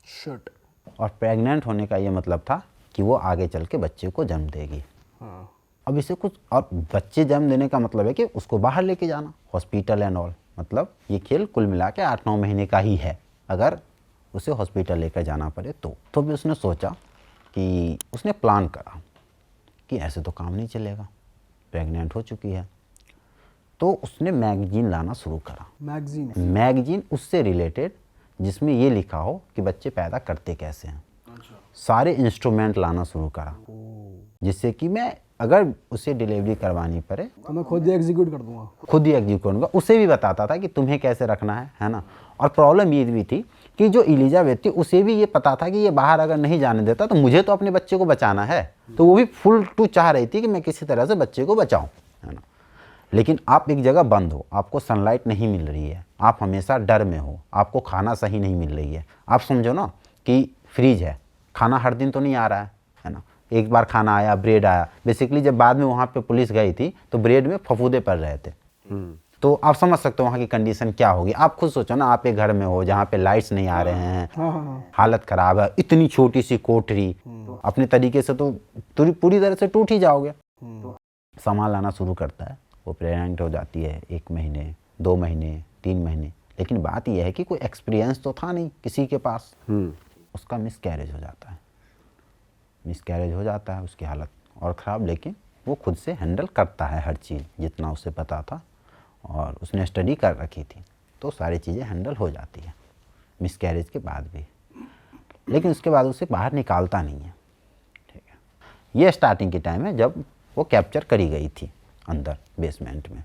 शिट। और प्रेग्नेंट होने का ये मतलब था कि वो आगे चल के बच्चे को जन्म देगी। हाँ। अब इसे कुछ, और बच्चे जन्म देने का मतलब है कि उसको बाहर लेके जाना, हॉस्पिटल एंड ऑल। मतलब ये खेल कुल मिला के 8-9 महीने का ही है, अगर उसे हॉस्पिटल लेकर जाना पड़े तो भी उसने सोचा कि उसने प्लान करा कि ऐसे तो काम नहीं चलेगा, प्रेग्नेंट हो चुकी है। तो उसने मैगजीन लाना शुरू करा। मैगजीन उससे रिलेटेड जिसमें ये लिखा हो कि बच्चे पैदा करते कैसे हैं। सारे इंस्ट्रूमेंट लाना शुरू करा, जिससे कि मैं अगर उसे डिलीवरी करवानी पड़े तो मैं खुद ही एग्जीक्यूट कर दूंगा। खुद ही एग्जीक्यूट करूँगा। उसे भी बताता था कि तुम्हें कैसे रखना है ना। और प्रॉब्लम ये भी थी कि जो एलिजाबेथ थी उसे भी ये पता था कि ये बाहर अगर नहीं जाने देता तो मुझे तो अपने बच्चे को बचाना है, तो वो भी फुल टू चाह रही थी कि मैं किसी तरह से बच्चे को बचाऊँ, है ना। लेकिन आप एक जगह बंद हो, आपको सनलाइट नहीं मिल रही है, आप हमेशा डर में हो, आपको खाना सही नहीं मिल रही है। आप समझो ना कि फ्रिज है, खाना हर दिन तो नहीं आ रहा है ना। एक बार खाना आया, ब्रेड आया। बेसिकली जब बाद में वहाँ पे पुलिस गई थी तो ब्रेड में फफूदे पड़ रहे थे। तो आप समझ सकते हो वहाँ की कंडीशन क्या होगी। आप खुद सोचो ना, आप एक घर में हो जहाँ पे लाइट्स नहीं आ रहे हैं, हालत खराब है, इतनी छोटी सी कोठरी, अपने तरीके से तो पूरी तरह से टूट ही जाओगे। सामान लाना शुरू करता है, वो प्रेग्नेंट हो जाती है 1 महीने, 2 महीने, 3 महीने। लेकिन बात यह है कि कोई एक्सपीरियंस तो था नहीं किसी के पास। उसका मिसकैरेज हो जाता है, मिसकैरेज हो जाता है, उसकी हालत और ख़राब। लेकिन वो खुद से हैंडल करता है हर चीज़, जितना उसे पता था और उसने स्टडी कर रखी थी, तो सारी चीज़ें हैंडल हो जाती है मिसकैरेज के बाद भी। लेकिन उसके बाद उसे बाहर निकालता नहीं है, ठीक है। ये स्टार्टिंग के टाइम है जब वो कैप्चर करी गई थी अंदर बेसमेंट में।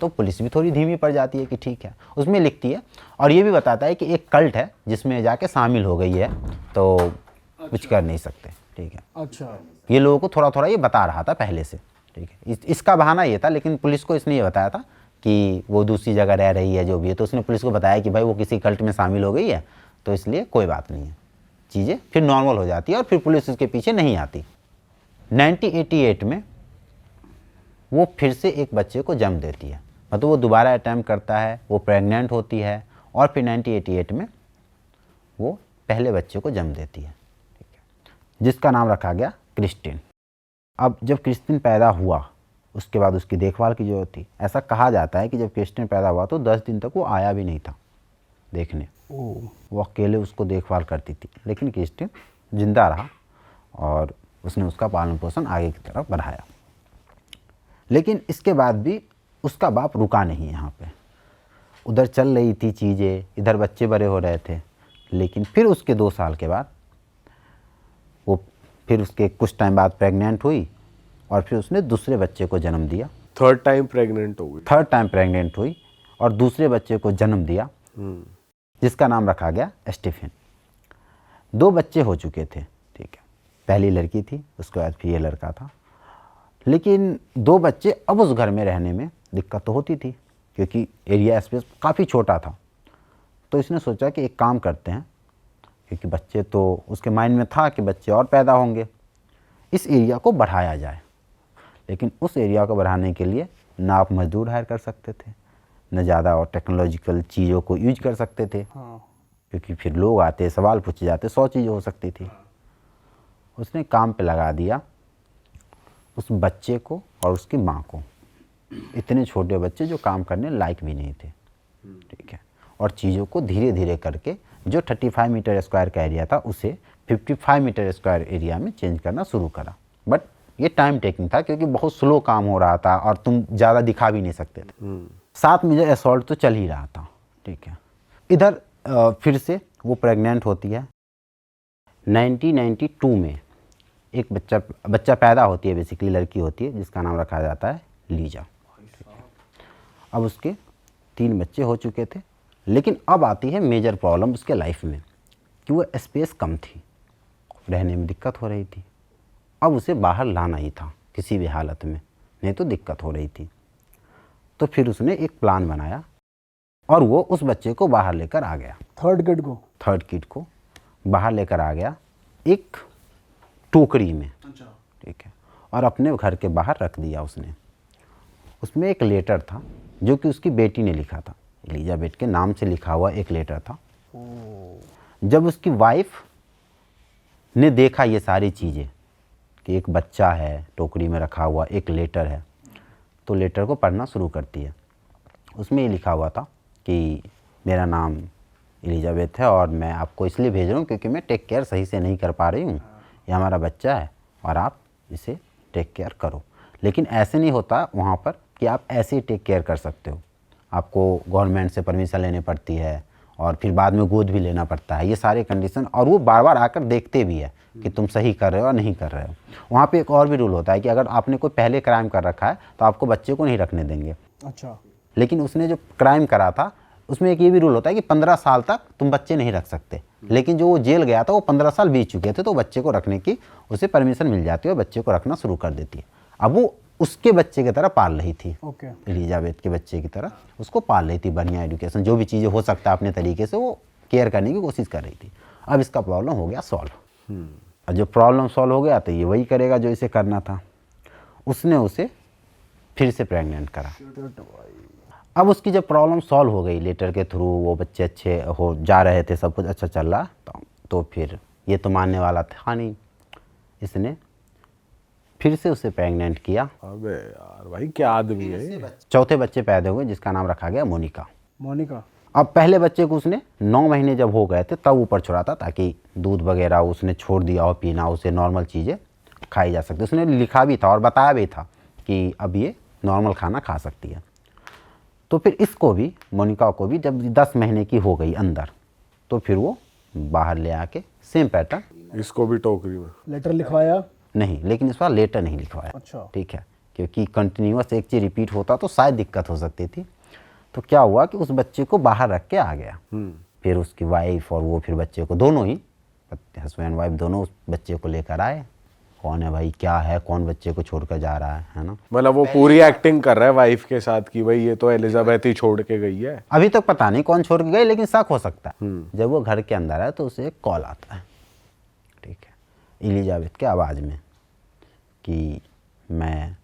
तो पुलिस भी थोड़ी धीमी पड़ जाती है कि ठीक है, उसमें लिखती है और ये भी बताता है कि एक कल्ट है जिसमें जाके शामिल हो गई है, तो कुछ कर नहीं सकते, ठीक है। अच्छा, ये लोगों को थोड़ा थोड़ा ये बता रहा था पहले से, ठीक है। इसका बहाना ये था, लेकिन पुलिस को इसने ये बताया था कि वो दूसरी जगह रह रही है जो भी है, तो उसने पुलिस को बताया कि भाई वो किसी कल्ट में शामिल हो गई है, तो इसलिए कोई बात नहीं है, चीज़ें फिर नॉर्मल हो जाती है और फिर पुलिस उसके पीछे नहीं आती। 1988 में वो फिर से एक बच्चे को जन्म देती है, मतलब वो दोबारा अटैम्प्ट करता है, वो प्रेग्नेंट होती है और फिर 1988 में वो पहले बच्चे को जन्म देती है, ठीक है, जिसका नाम रखा गया क्रिस्टिन। अब जब क्रिस्टिन पैदा हुआ उसके बाद उसकी देखभाल की जरूरत थी। ऐसा कहा जाता है कि जब क्रिस्टिन पैदा हुआ तो 10 दिन तक वो आया भी नहीं था देखने, वो अकेले उसको देखभाल करती थी। लेकिन क्रिस्टिन जिंदा रहा और उसने उसका पालन पोषण आगे की तरफ बढ़ाया। लेकिन इसके बाद भी उसका बाप रुका नहीं यहाँ पे, उधर चल रही थी चीज़ें, इधर बच्चे बड़े हो रहे थे। लेकिन फिर उसके 2 साल के बाद वो फिर उसके कुछ टाइम बाद प्रेग्नेंट हुई और फिर उसने दूसरे बच्चे को जन्म दिया। थर्ड टाइम प्रेग्नेंट हो गई। थर्ड टाइम प्रेग्नेंट हुई और दूसरे बच्चे को जन्म दिया, जिसका नाम रखा गया स्टीफन। 2 बच्चे हो चुके थे, ठीक है। पहली लड़की थी, उसके बाद फिर ये लड़का था। लेकिन 2 बच्चे, अब उस घर में रहने में दिक्कत तो होती थी क्योंकि एरिया स्पेस काफ़ी छोटा था। तो इसने सोचा कि एक काम करते हैं, क्योंकि बच्चे तो उसके माइंड में था कि बच्चे और पैदा होंगे, इस एरिया को बढ़ाया जाए। लेकिन उस एरिया को बढ़ाने के लिए ना आप मजदूर हायर कर सकते थे, न ज़्यादा और टेक्नोलॉजिकल चीज़ों को यूज कर सकते थे, क्योंकि फिर लोग आते, सवाल पूछे जाते, 100 चीज़ें हो सकती थी। उसने काम पे लगा दिया उस बच्चे को और उसकी माँ को। इतने छोटे बच्चे जो काम करने लायक भी नहीं थे, ठीक है। और चीज़ों को धीरे धीरे करके जो 35 मीटर स्क्वायर का एरिया था उसे 55 मीटर स्क्वायर एरिया में चेंज करना शुरू करा। बट ये टाइम टेकिंग था क्योंकि बहुत स्लो काम हो रहा था और तुम ज़्यादा दिखा भी नहीं सकते थे। साथ में जो असॉल्ट तो चल ही रहा था, ठीक है। इधर फिर से वो प्रेग्नेंट होती है। 1992 में एक बच्चा पैदा होती है, बेसिकली लड़की होती है, जिसका नाम रखा जाता है लीजा। अब उसके 3 बच्चे हो चुके थे। लेकिन अब आती है मेजर प्रॉब्लम उसके लाइफ में कि वो स्पेस कम थी, रहने में दिक्कत हो रही थी। अब उसे बाहर लाना ही था किसी भी हालत में, नहीं तो दिक्कत हो रही थी। तो फिर उसने एक प्लान बनाया और वो उस बच्चे को बाहर लेकर आ गया। थर्ड किड को बाहर लेकर आ गया एक टोकरी में, ठीक है, और अपने घर के बाहर रख दिया उसने। उसमें एक लेटर था जो कि उसकी बेटी ने लिखा था, एलिजाबेथ के नाम से लिखा हुआ एक लेटर था। जब उसकी वाइफ ने देखा ये सारी चीज़ें कि एक बच्चा है टोकरी में रखा हुआ, एक लेटर है, तो लेटर को पढ़ना शुरू करती है। उसमें ये लिखा हुआ था कि मेरा नाम एलिजाबेथ है और मैं आपको इसलिए भेज रहा हूँ क्योंकि मैं टेक केयर सही से नहीं कर पा रही हूँ। ये हमारा बच्चा है और आप इसे टेक केयर करो। लेकिन ऐसे नहीं होता वहाँ पर कि आप ऐसे ही टेक केयर कर सकते हो, आपको गवर्नमेंट से परमिशन लेनी पड़ती है और फिर बाद में गोद भी लेना पड़ता है, ये सारे कंडीशन। और वो बार बार आकर देखते भी है कि तुम सही कर रहे हो या नहीं कर रहे हो। वहाँ पे एक और भी रूल होता है कि अगर आपने कोई पहले क्राइम कर रखा है तो आपको बच्चे को नहीं रखने देंगे। अच्छा। लेकिन उसने जो क्राइम करा था उसमें एक ये भी रूल होता है कि 15 साल तक तुम बच्चे नहीं रख सकते। लेकिन जो वो जेल गया था वो 15 साल बीत चुके थे, तो बच्चे को रखने की उसे परमिशन मिल जाती है और बच्चे को रखना शुरू कर देती है। अब वो उसके बच्चे की तरह पाल रही थी, ओके। एलिजाबेथ के बच्चे की तरह उसको पाल रही थी, बढ़िया एजुकेशन जो भी चीज़ें हो सकता है अपने तरीके से वो केयर करने की कोशिश कर रही थी। अब इसका प्रॉब्लम हो गया सॉल्व। और जो प्रॉब्लम सॉल्व हो गया तो ये वही करेगा जो इसे करना था। उसने उसे फिर से प्रेग्नेंट करा। अब उसकी जब प्रॉब्लम सॉल्व हो गई लेटर के थ्रू, वो बच्चे अच्छे हो जा रहे थे, सब कुछ अच्छा चल रहा, तो फिर ये तो मानने वाला था नहीं, इसने फिर से उसे प्रेग्नेंट किया। अबे यार भाई क्या आदमी है ये। चौथे बच्चे पैदा हुए जिसका नाम रखा गया मोनिका। मोनिका। अब पहले बच्चे को उसने 9 महीने जब हो गए थे तब ऊपर छोड़ा था, ताकि दूध वगैरह उसने छोड़ दिया हो पीना, उसे नॉर्मल चीज़ें खाई जा सकती। उसने लिखा भी था और बताया भी था कि अब ये नॉर्मल खाना खा सकती है। तो फिर इसको भी, मोनिका को भी जब 10 महीने की हो गई अंदर, तो फिर वो बाहर ले आके सेम पैटर्न। इसको भी टोकरी में लेटर लिखवाया नहीं, लेकिन इस बार लेटर नहीं लिखवाया। अच्छा। ठीक है, क्योंकि कंटिन्यूअस एक चीज़ रिपीट होता तो शायद दिक्कत हो सकती थी। तो क्या हुआ कि उस बच्चे को बाहर रख के आ गया। फिर उसकी वाइफ और वो फिर बच्चे को, दोनों ही हस्बैंड वाइफ दोनों उस बच्चे को लेकर आए। कौन है भाई, क्या है, कौन बच्चे को छोड़कर जा रहा है ना। मतलब वो पूरी एक्टिंग कर रहा है वाइफ के साथ कि भाई ये तो एलिजाबेथ ही छोड़ के गई है। अभी तक पता नहीं कौन छोड़ के गए, लेकिन शक हो सकता है। जब वो घर के अंदर है तो उसे एक कॉल आता है, ठीक है, एलिजाबेथ के आवाज़ में कि मैं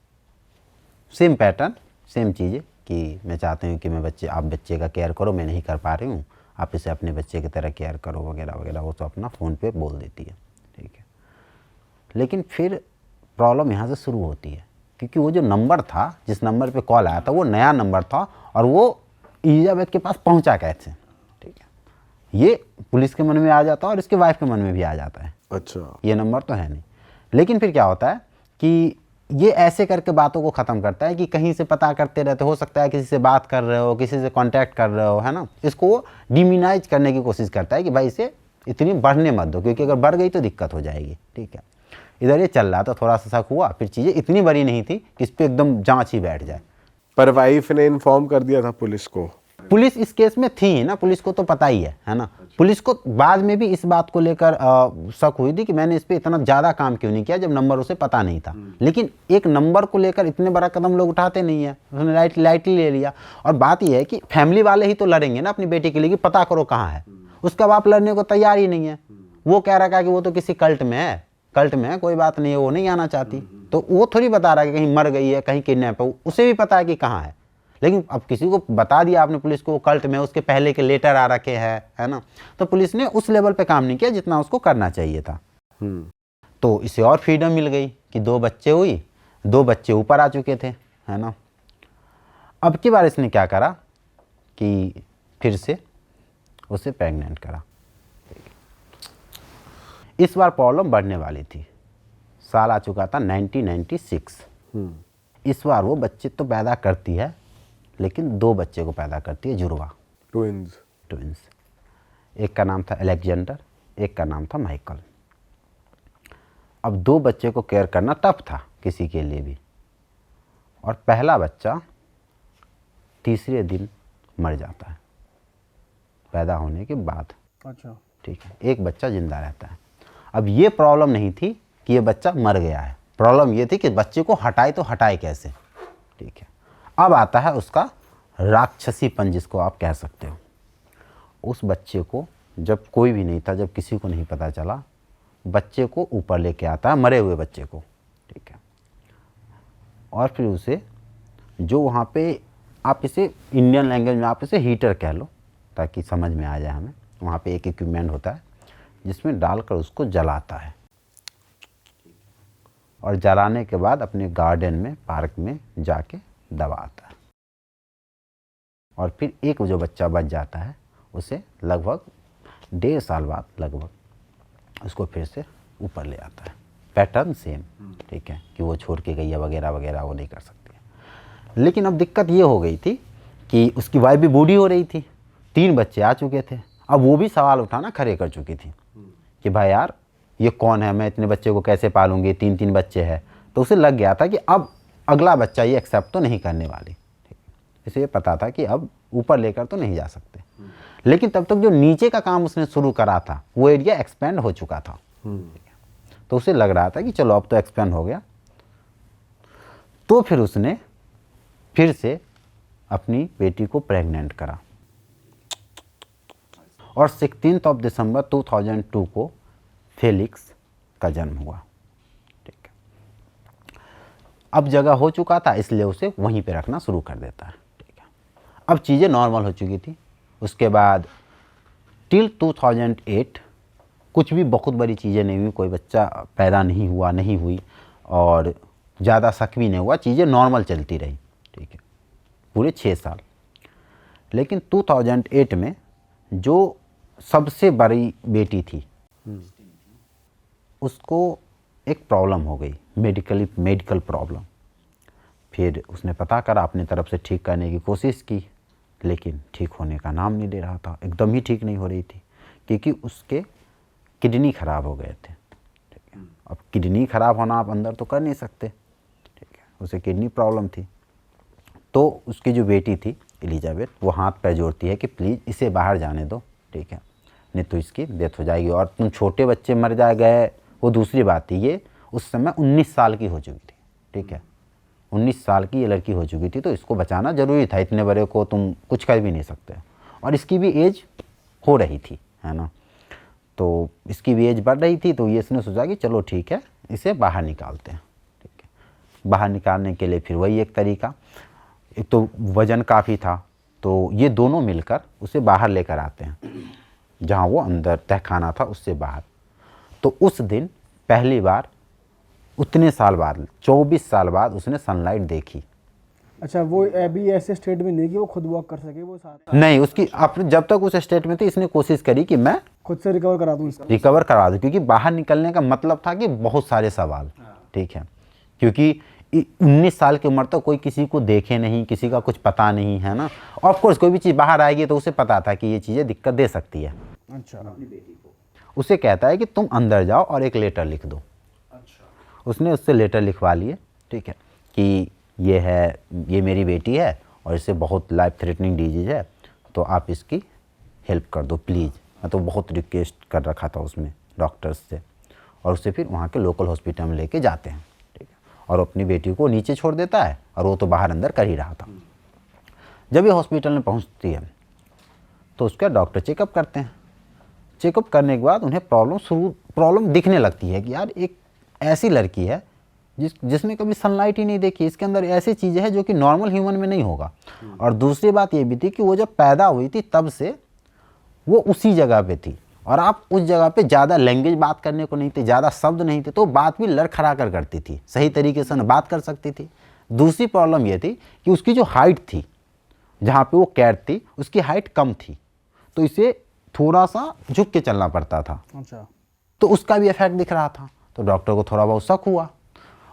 सेम पैटर्न सेम चीज़ें कि मैं चाहती हूँ कि आप बच्चे का केयर करो, मैं नहीं कर पा रही हूँ, आप इसे अपने बच्चे की तरह केयर करो वगैरह वगैरह। वो तो अपना फ़ोन पे बोल देती है, ठीक है। लेकिन फिर प्रॉब्लम यहाँ से शुरू होती है, क्योंकि वो जो नंबर था, जिस नंबर पे कॉल आया था, वो नया नंबर था और वो एलिजाबेथ के पास पहुँचा कैसे, ठीक है। ये पुलिस के मन में आ जाता है और इसके वाइफ के मन में भी आ जाता है। अच्छा। ये नंबर तो है नहीं। लेकिन फिर क्या होता है कि ये ऐसे करके बातों को ख़त्म करता है कि कहीं से पता करते रहते, हो सकता है किसी से बात कर रहे हो, किसी से कांटेक्ट कर रहे हो, है ना। इसको वो डिमिनाइज करने की कोशिश करता है कि भाई इसे इतनी बढ़ने मत दो, क्योंकि अगर बढ़ गई तो दिक्कत हो जाएगी, ठीक है। इधर ये चल रहा था, थोड़ा सा शक हुआ, फिर चीज़ें इतनी बड़ी नहीं थी कि इस पर एकदम जाँच ही बैठ जाए। पर वाइफ ने इन्फॉर्म कर दिया था पुलिस को। पुलिस इस केस में थी ना, पुलिस को तो पता ही है ना। पुलिस को बाद में भी इस बात को लेकर शक हुई थी कि मैंने इस पे इतना ज़्यादा काम क्यों नहीं किया जब नंबर उसे पता नहीं था। लेकिन एक नंबर को लेकर इतने बड़ा कदम लोग उठाते नहीं है, उसने लाइटली ले लिया। और बात यह है कि फैमिली वाले ही तो लड़ेंगे ना अपनी बेटी के लिए कि पता करो कहाँ है। उसका बाप लड़ने को तैयार ही नहीं है। वो कह रहा है कि वो तो किसी कल्ट में है, कोई बात नहीं है, वो नहीं आना चाहती। तो वो थोड़ी बता रहा है कि कहीं मर गई है, कहीं किडनैप है, उसे भी पता है कि कहाँ है। लेकिन अब किसी को बता दिया आपने पुलिस को वो कल्ट में, उसके पहले के लेटर आ रखे हैं, है ना। तो पुलिस ने उस लेवल पे काम नहीं किया जितना उसको करना चाहिए था। तो इसे और फ्रीडम मिल गई कि 2 बच्चे हुई, 2 बच्चे ऊपर आ चुके थे, है ना। अब की बार इसने क्या करा कि फिर से उसे प्रेग्नेंट करा। इस बार प्रॉब्लम बढ़ने वाली थी। साल आ चुका था 1996। इस बार वो बच्चे तो पैदा करती है, लेकिन 2 बच्चे को पैदा करती है, जुड़वा, ट्विंस। एक का नाम था अलेक्जेंडर, एक का नाम था माइकल। अब 2 बच्चे को केयर करना टफ था किसी के लिए भी। और पहला बच्चा तीसरे दिन मर जाता है पैदा होने के बाद। अच्छा। ठीक है, एक बच्चा जिंदा रहता है। अब ये प्रॉब्लम नहीं थी कि ये बच्चा मर गया है, प्रॉब्लम ये थी कि बच्चे को हटाए तो हटाए कैसे, ठीक है। अब आता है उसका राक्षसीपन, जिसको आप कह सकते हो। उस बच्चे को जब कोई भी नहीं था, जब किसी को नहीं पता चला, बच्चे को ऊपर लेके आता है, मरे हुए बच्चे को, ठीक है। और फिर उसे जो वहाँ पे, आप इसे इंडियन लैंग्वेज में आप इसे हीटर कह लो ताकि समझ में आ जाए हमें। वहाँ पे एक इक्विपमेंट होता है जिसमें डालकर उसको जलाता है, और जलाने के बाद अपने गार्डन में, पार्क में जाके दबाता है। और फिर एक जो बच्चा बच जाता है उसे लगभग 1.5 साल बाद लगभग उसको फिर से ऊपर ले आता है। पैटर्न सेम, ठीक है, कि वो छोड़ के गई है वगैरह वगैरह, वो नहीं कर सकती है। लेकिन अब दिक्कत ये हो गई थी कि उसकी वाइफ भी बूढ़ी हो रही थी, 3 बच्चे आ चुके थे। अब वो भी सवाल उठाना खड़े कर चुकी थी कि भाई यार ये कौन है, मैं इतने बच्चे को कैसे पालूंगी, 3-3 बच्चे हैं। तो उसे लग गया था कि अब अगला बच्चा ये एक्सेप्ट तो नहीं करने वाली। इसे ये पता था कि अब ऊपर लेकर तो नहीं जा सकते। लेकिन तब तक जो नीचे का काम उसने शुरू करा था वो एरिया एक्सपेंड हो चुका था। तो उसे लग रहा था कि चलो अब तो एक्सपेंड हो गया। तो फिर उसने फिर से अपनी बेटी को प्रेग्नेंट करा और 16 दिसंबर 2002 को फेलिक्स का जन्म हुआ। ठीक है, अब जगह हो चुका था इसलिए उसे वहीं पे रखना शुरू कर देता है। ठीक है, अब चीज़ें नॉर्मल हो चुकी थी। उसके बाद टिल 2008 कुछ भी बहुत बड़ी चीज़ें नहीं हुई, कोई बच्चा पैदा नहीं हुआ, नहीं हुई और ज़्यादा शक भी नहीं हुआ, चीज़ें नॉर्मल चलती रही। ठीक है, पूरे 6 साल। लेकिन 2008 में जो सबसे बड़ी बेटी थी उसको एक प्रॉब्लम हो गई, मेडिकल प्रॉब्लम। फिर उसने पता करा, अपनी तरफ से ठीक करने की कोशिश की, लेकिन ठीक होने का नाम नहीं ले रहा था। एकदम ही ठीक नहीं हो रही थी क्योंकि उसके किडनी खराब हो गए थे। ठीक है, अब किडनी खराब होना आप अंदर तो कर नहीं सकते। ठीक है, उसे किडनी प्रॉब्लम थी। तो उसकी जो बेटी थी एलिजाबेथ, वो हाथ पैर जोड़ती है कि प्लीज़ इसे बाहर जाने दो। ठीक है, नहीं तो इसकी डेथ हो जाएगी। और तुम छोटे बच्चे मर जा गए वो दूसरी बात थी। ये उस समय 19 साल की हो चुकी थी। ठीक है, 19 साल की ये लड़की हो चुकी थी, तो इसको बचाना ज़रूरी था। इतने बड़े को तुम कुछ कर भी नहीं सकते। और इसकी भी एज हो रही थी, है ना, तो इसकी भी एज बढ़ रही थी। तो ये इसने सोचा कि चलो ठीक है, इसे बाहर निकालते हैं। ठीक है, बाहर निकालने के लिए फिर वही एक तरीका, एक तो वज़न काफ़ी था, तो ये दोनों मिलकर उसे बाहर लेकर आते हैं जहाँ वो अंदर तहखाना था उससे बाहर। तो उस दिन पहली बार उतने साल बाद, 24 साल बाद उसने सनलाइट देखी। अच्छा, वो अभी ऐसे स्टेट में नहीं कि वो खुद वॉक कर सके, वो साथ नहीं, उसकी अपने जब तक उस स्टेट में थी इसने कोशिश करी कि मैं खुद से रिकवर करा दूँ इसका। रिकवर करवा दूँ, क्योंकि बाहर निकलने का मतलब था कि बहुत सारे सवाल। ठीक है, क्योंकि 19 साल की उम्र तक कोई किसी को देखे नहीं, किसी का कुछ पता नहीं, है ना। ऑफ कोर्स कोई भी चीज़ बाहर आएगी तो उसे पता था कि ये चीज़ें दिक्कत दे सकती है। अच्छा, उसे कहता है कि तुम अंदर जाओ और एक लेटर लिख दो। उसने उससे लेटर लिखवा लिए। ठीक है, कि ये मेरी बेटी है और इसे बहुत लाइफ थ्रेटनिंग डिजीज़ है, तो आप इसकी हेल्प कर दो प्लीज़। मैं तो बहुत रिक्वेस्ट कर रखा था उसमें डॉक्टर्स से। और उसे फिर वहाँ के लोकल हॉस्पिटल में लेके जाते हैं। ठीक है, और अपनी बेटी को नीचे छोड़ देता है और वो तो बाहर अंदर कर ही रहा था। जब ये हॉस्पिटल में पहुँचती है तो उसका डॉक्टर चेकअप करते हैं। चेकअप करने के बाद उन्हें प्रॉब्लम दिखने लगती है कि यार एक ऐसी लड़की है जिसने कभी सनलाइट ही नहीं देखी, इसके अंदर ऐसी चीज़ें हैं जो कि नॉर्मल ह्यूमन में नहीं होगा। और दूसरी बात ये भी थी कि वो जब पैदा हुई थी तब से वो उसी जगह पे थी और आप उस जगह पे ज़्यादा लैंग्वेज बात करने को नहीं थे, ज़्यादा शब्द नहीं थे, तो बात भी लड़खड़ा कर करती थी, सही तरीके से न बात कर सकती थी। दूसरी प्रॉब्लम ये थी कि उसकी जो हाइट थी, जहाँ पे वो कैद थी, उसकी हाइट कम थी, तो इसे थोड़ा सा झुक के चलना पड़ता था। अच्छा, तो उसका भी इफेक्ट दिख रहा था। तो डॉक्टर को थोड़ा बहुत शक हुआ।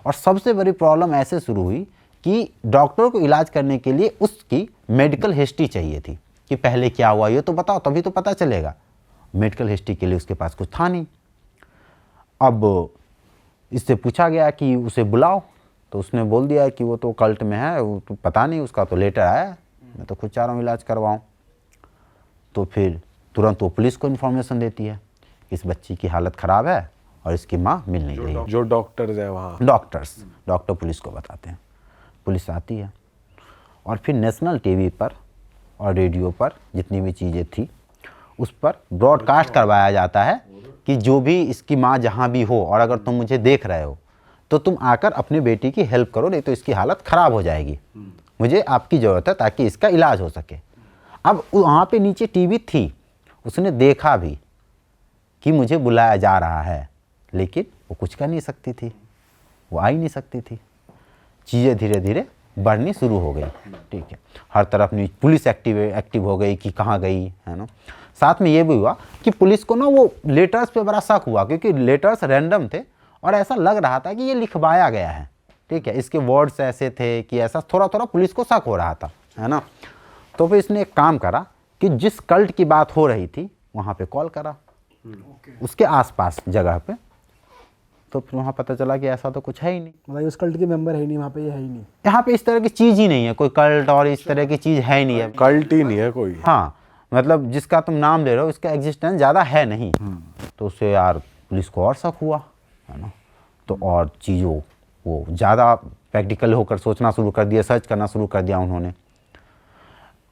और सबसे बड़ी प्रॉब्लम ऐसे शुरू हुई कि डॉक्टर को इलाज करने के लिए उसकी मेडिकल हिस्ट्री चाहिए थी कि पहले क्या हुआ ये तो बताओ, तभी तो पता चलेगा। मेडिकल हिस्ट्री के लिए उसके पास कुछ था नहीं। अब इससे पूछा गया कि उसे बुलाओ, तो उसने बोल दिया कि वो तो कल्ट में है, वो तो पता नहीं, उसका तो लेटर आया, मैं तो खुद चाह रहा हूँ इलाज करवाऊँ। तो फिर तुरंत वो पुलिस को इन्फॉर्मेशन देती है इस बच्ची की हालत ख़राब है और इसकी माँ मिल नहीं रही। जो डॉक्टर्स है वहाँ, डॉक्टर पुलिस को बताते हैं। पुलिस आती है और फिर नेशनल टीवी पर और रेडियो पर जितनी भी चीज़ें थी उस पर ब्रॉडकास्ट करवाया जाता है कि जो भी इसकी माँ जहाँ भी हो और अगर तुम मुझे देख रहे हो तो तुम आकर अपनी बेटी की हेल्प करो, नहीं तो इसकी हालत ख़राब हो जाएगी। मुझे आपकी ज़रूरत है ताकि इसका इलाज हो सके। अब वहाँ पे नीचे टीवी थी, उसने देखा भी कि मुझे बुलाया जा रहा है, लेकिन वो कुछ कर नहीं सकती थी, वो आ ही नहीं सकती थी। चीज़ें धीरे धीरे बढ़नी शुरू हो गई। ठीक है, हर तरफ न्यूज पुलिस एक्टिव हो गई कि कहाँ गई, है ना। साथ में ये भी हुआ कि पुलिस को ना वो लेटर्स पे बड़ा शक हुआ, क्योंकि लेटर्स रैंडम थे और ऐसा लग रहा था कि ये लिखवाया गया है। ठीक है, इसके वर्ड्स ऐसे थे कि ऐसा थोड़ा थोड़ा पुलिस को शक हो रहा था, है ना। तो फिर इसने एक काम करा कि जिस कल्ट की बात हो रही थी वहाँ पे कॉल करा, उसके आसपास जगह पे तो फिर वहाँ पता चला कि ऐसा तो कुछ है ही नहीं, मतलब उस कल्ट के मेंबर है ही नहीं वहाँ पे, ये है ही नहीं। यहाँ पे इस तरह की चीज़ ही नहीं है, कोई कल्ट और इस तरह की चीज़ है ही नहीं है। कल्ट ही नहीं है कोई। हाँ, मतलब जिसका तुम नाम ले रहे हो इसका एग्जिस्टेंस ज़्यादा है नहीं। तो उससे यार पुलिस को और शक हुआ, है ना, तो और चीज़ों वो ज़्यादा प्रैक्टिकल होकर सोचना शुरू कर दिया, सर्च करना शुरू कर दिया उन्होंने।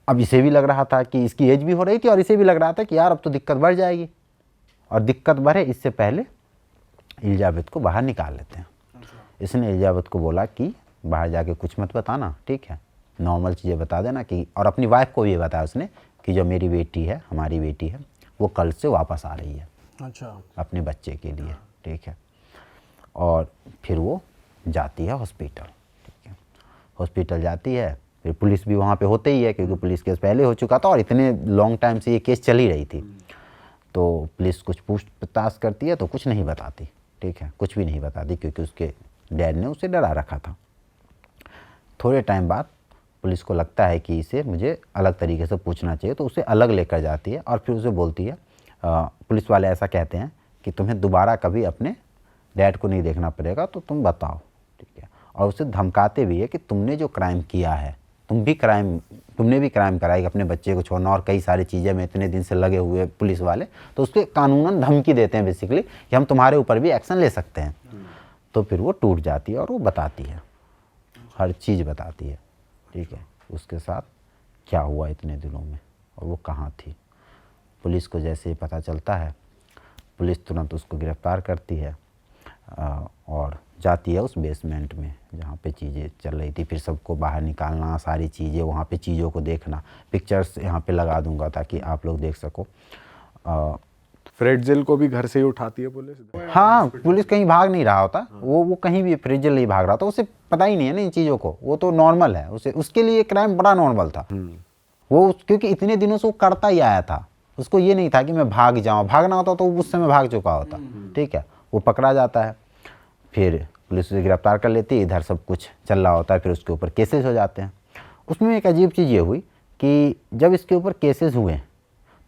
अब इसे भी लग रहा था कि इसकी एज भी हो रही थी और इसे भी लग रहा था कि यार अब तो दिक्कत बढ़ जाएगी, और दिक्कत बढ़े इससे पहले एलिजाबेथ को बाहर निकाल लेते हैं। इसने एलिजाबेथ को बोला कि बाहर जाके कुछ मत बताना, ठीक है, नॉर्मल चीज़ें बता देना कि, और अपनी वाइफ को भी बताया उसने कि जो मेरी बेटी है, हमारी बेटी है, वो कल से वापस आ रही है अच्छा, अपने बच्चे के लिए, ठीक है। और फिर वो जाती है हॉस्पिटल, ठीक है, हॉस्पिटल जाती है, फिर पुलिस भी वहाँ पे होते ही है क्योंकि पुलिस केस पहले हो चुका था और इतने लॉन्ग टाइम से ये केस चल ही रही थी। तो पुलिस कुछ पूछताछ करती है तो कुछ नहीं बताती, ठीक है, कुछ भी नहीं बताती क्योंकि उसके डैड ने उसे डरा रखा था। थोड़े टाइम बाद पुलिस को लगता है कि इसे मुझे अलग तरीके से पूछना चाहिए, तो उसे अलग लेकर जाती है और फिर उसे बोलती है, पुलिस वाले ऐसा कहते हैं कि तुम्हें दोबारा कभी अपने डैड को नहीं देखना पड़ेगा, तो तुम बताओ, ठीक है। और उसे धमकाते भी है कि तुमने जो क्राइम किया है, तुमने भी क्राइम कराई अपने बच्चे को छोड़ना और कई सारी चीज़ें में इतने दिन से लगे हुए पुलिस वाले, तो उसके कानूनन धमकी देते हैं बेसिकली कि हम तुम्हारे ऊपर भी एक्शन ले सकते हैं। तो फिर वो टूट जाती है और वो बताती है, हर चीज़ बताती है, ठीक है, उसके साथ क्या हुआ इतने दिनों में और वो कहाँ थी। पुलिस को जैसे ही पता चलता है, पुलिस तुरंत उसको गिरफ्तार करती है और जाती है उस बेसमेंट में जहाँ पे चीज़ें चल रही थी। फिर सबको बाहर निकालना, सारी चीज़ें वहाँ पे चीज़ों को देखना, पिक्चर्स यहाँ पे लगा दूंगा ताकि आप लोग देख सको। फ्रेडजेल को भी घर से ही उठाती है पुलिस। हाँ, पुलिस कहीं भाग नहीं रहा होता, वो कहीं भी फ्रेडजेल नहीं भाग रहा था, उसे पता ही नहीं है ना इन चीज़ों को, वो तो नॉर्मल है, उसे उसके लिए क्राइम बड़ा नॉर्मल था। वो क्योंकि इतने दिनों से वो करता ही आया था, उसको ये नहीं था कि मैं भाग जाऊँ, भागना होता तो उस समय भाग चुका होता, ठीक है। वो पकड़ा जाता है, फिर पुलिस उसे गिरफ्तार कर लेती है, इधर सब कुछ चल रहा होता है, फिर उसके ऊपर केसेस हो जाते हैं। उसमें एक अजीब चीज़ ये हुई कि जब इसके ऊपर केसेस हुए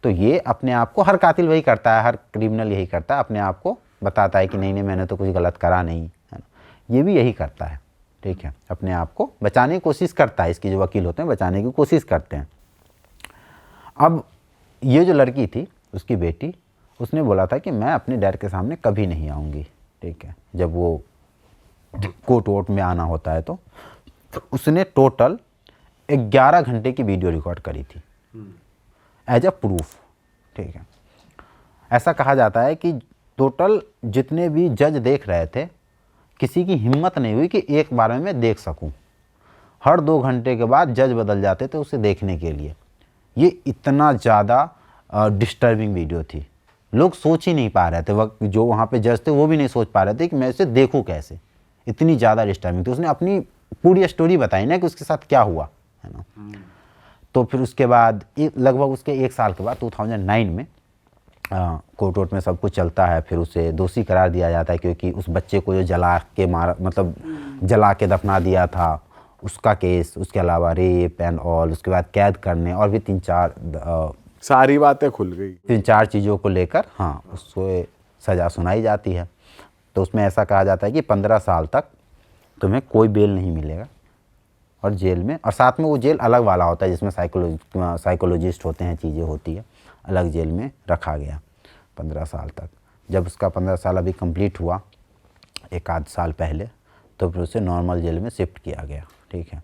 तो ये अपने आप को, हर कातिल वही करता है, हर क्रिमिनल यही करता है, अपने आप को बताता है कि नहीं मैंने तो कुछ गलत करा नहीं, है ना, ये भी यही करता है, ठीक है, अपने आप को बचाने की कोशिश करता है, इसके जो वकील होते हैं बचाने की कोशिश करते हैं। अब ये जो लड़की थी, उसकी बेटी, उसने बोला था कि मैं अपने डैड के सामने कभी नहीं आऊँगी, ठीक है, जब वो कोर्ट वोट में आना होता है तो उसने टोटल 11 घंटे की वीडियो रिकॉर्ड करी थी एज अ प्रूफ, ठीक है। ऐसा कहा जाता है कि टोटल जितने भी जज देख रहे थे, किसी की हिम्मत नहीं हुई कि एक बार में मैं देख सकूं। हर 2 घंटे के बाद जज बदल जाते थे उसे देखने के लिए। ये इतना ज़्यादा डिस्टर्बिंग वीडियो थी, लोग सोच ही नहीं पा रहे थे, वक्त जो वहाँ पे जज थे वो भी नहीं सोच पा रहे थे कि मैं इसे देखूँ कैसे, इतनी ज़्यादा डिस्टर्बिंग थी। उसने अपनी पूरी स्टोरी बताई ना कि उसके साथ क्या हुआ, है ना। तो फिर उसके बाद लगभग उसके 1 साल के बाद 2009 में कोर्ट वोट में सब कुछ चलता है, फिर उसे दोषी करार दिया जाता है क्योंकि उस बच्चे को जो जला के मारा, मतलब जला के दफना दिया था, उसका केस, उसके अलावा रेप एंड ऑल, उसके बाद कैद करने और भी 3-4 सारी बातें खुल गई, 3-4 चीज़ों को लेकर, हाँ, उसको सज़ा सुनाई जाती है। तो उसमें ऐसा कहा जाता है कि 15 साल तक तुम्हें कोई बेल नहीं मिलेगा और जेल में, और साथ में वो जेल अलग वाला होता है जिसमें साइकोलॉजिस्ट होते हैं, चीज़ें होती है, अलग जेल में रखा गया 15 साल तक। जब उसका 15 साल अभी कंप्लीट हुआ 1 आध साल पहले, तो फिर उसे नॉर्मल जेल में शिफ्ट किया गया, ठीक है।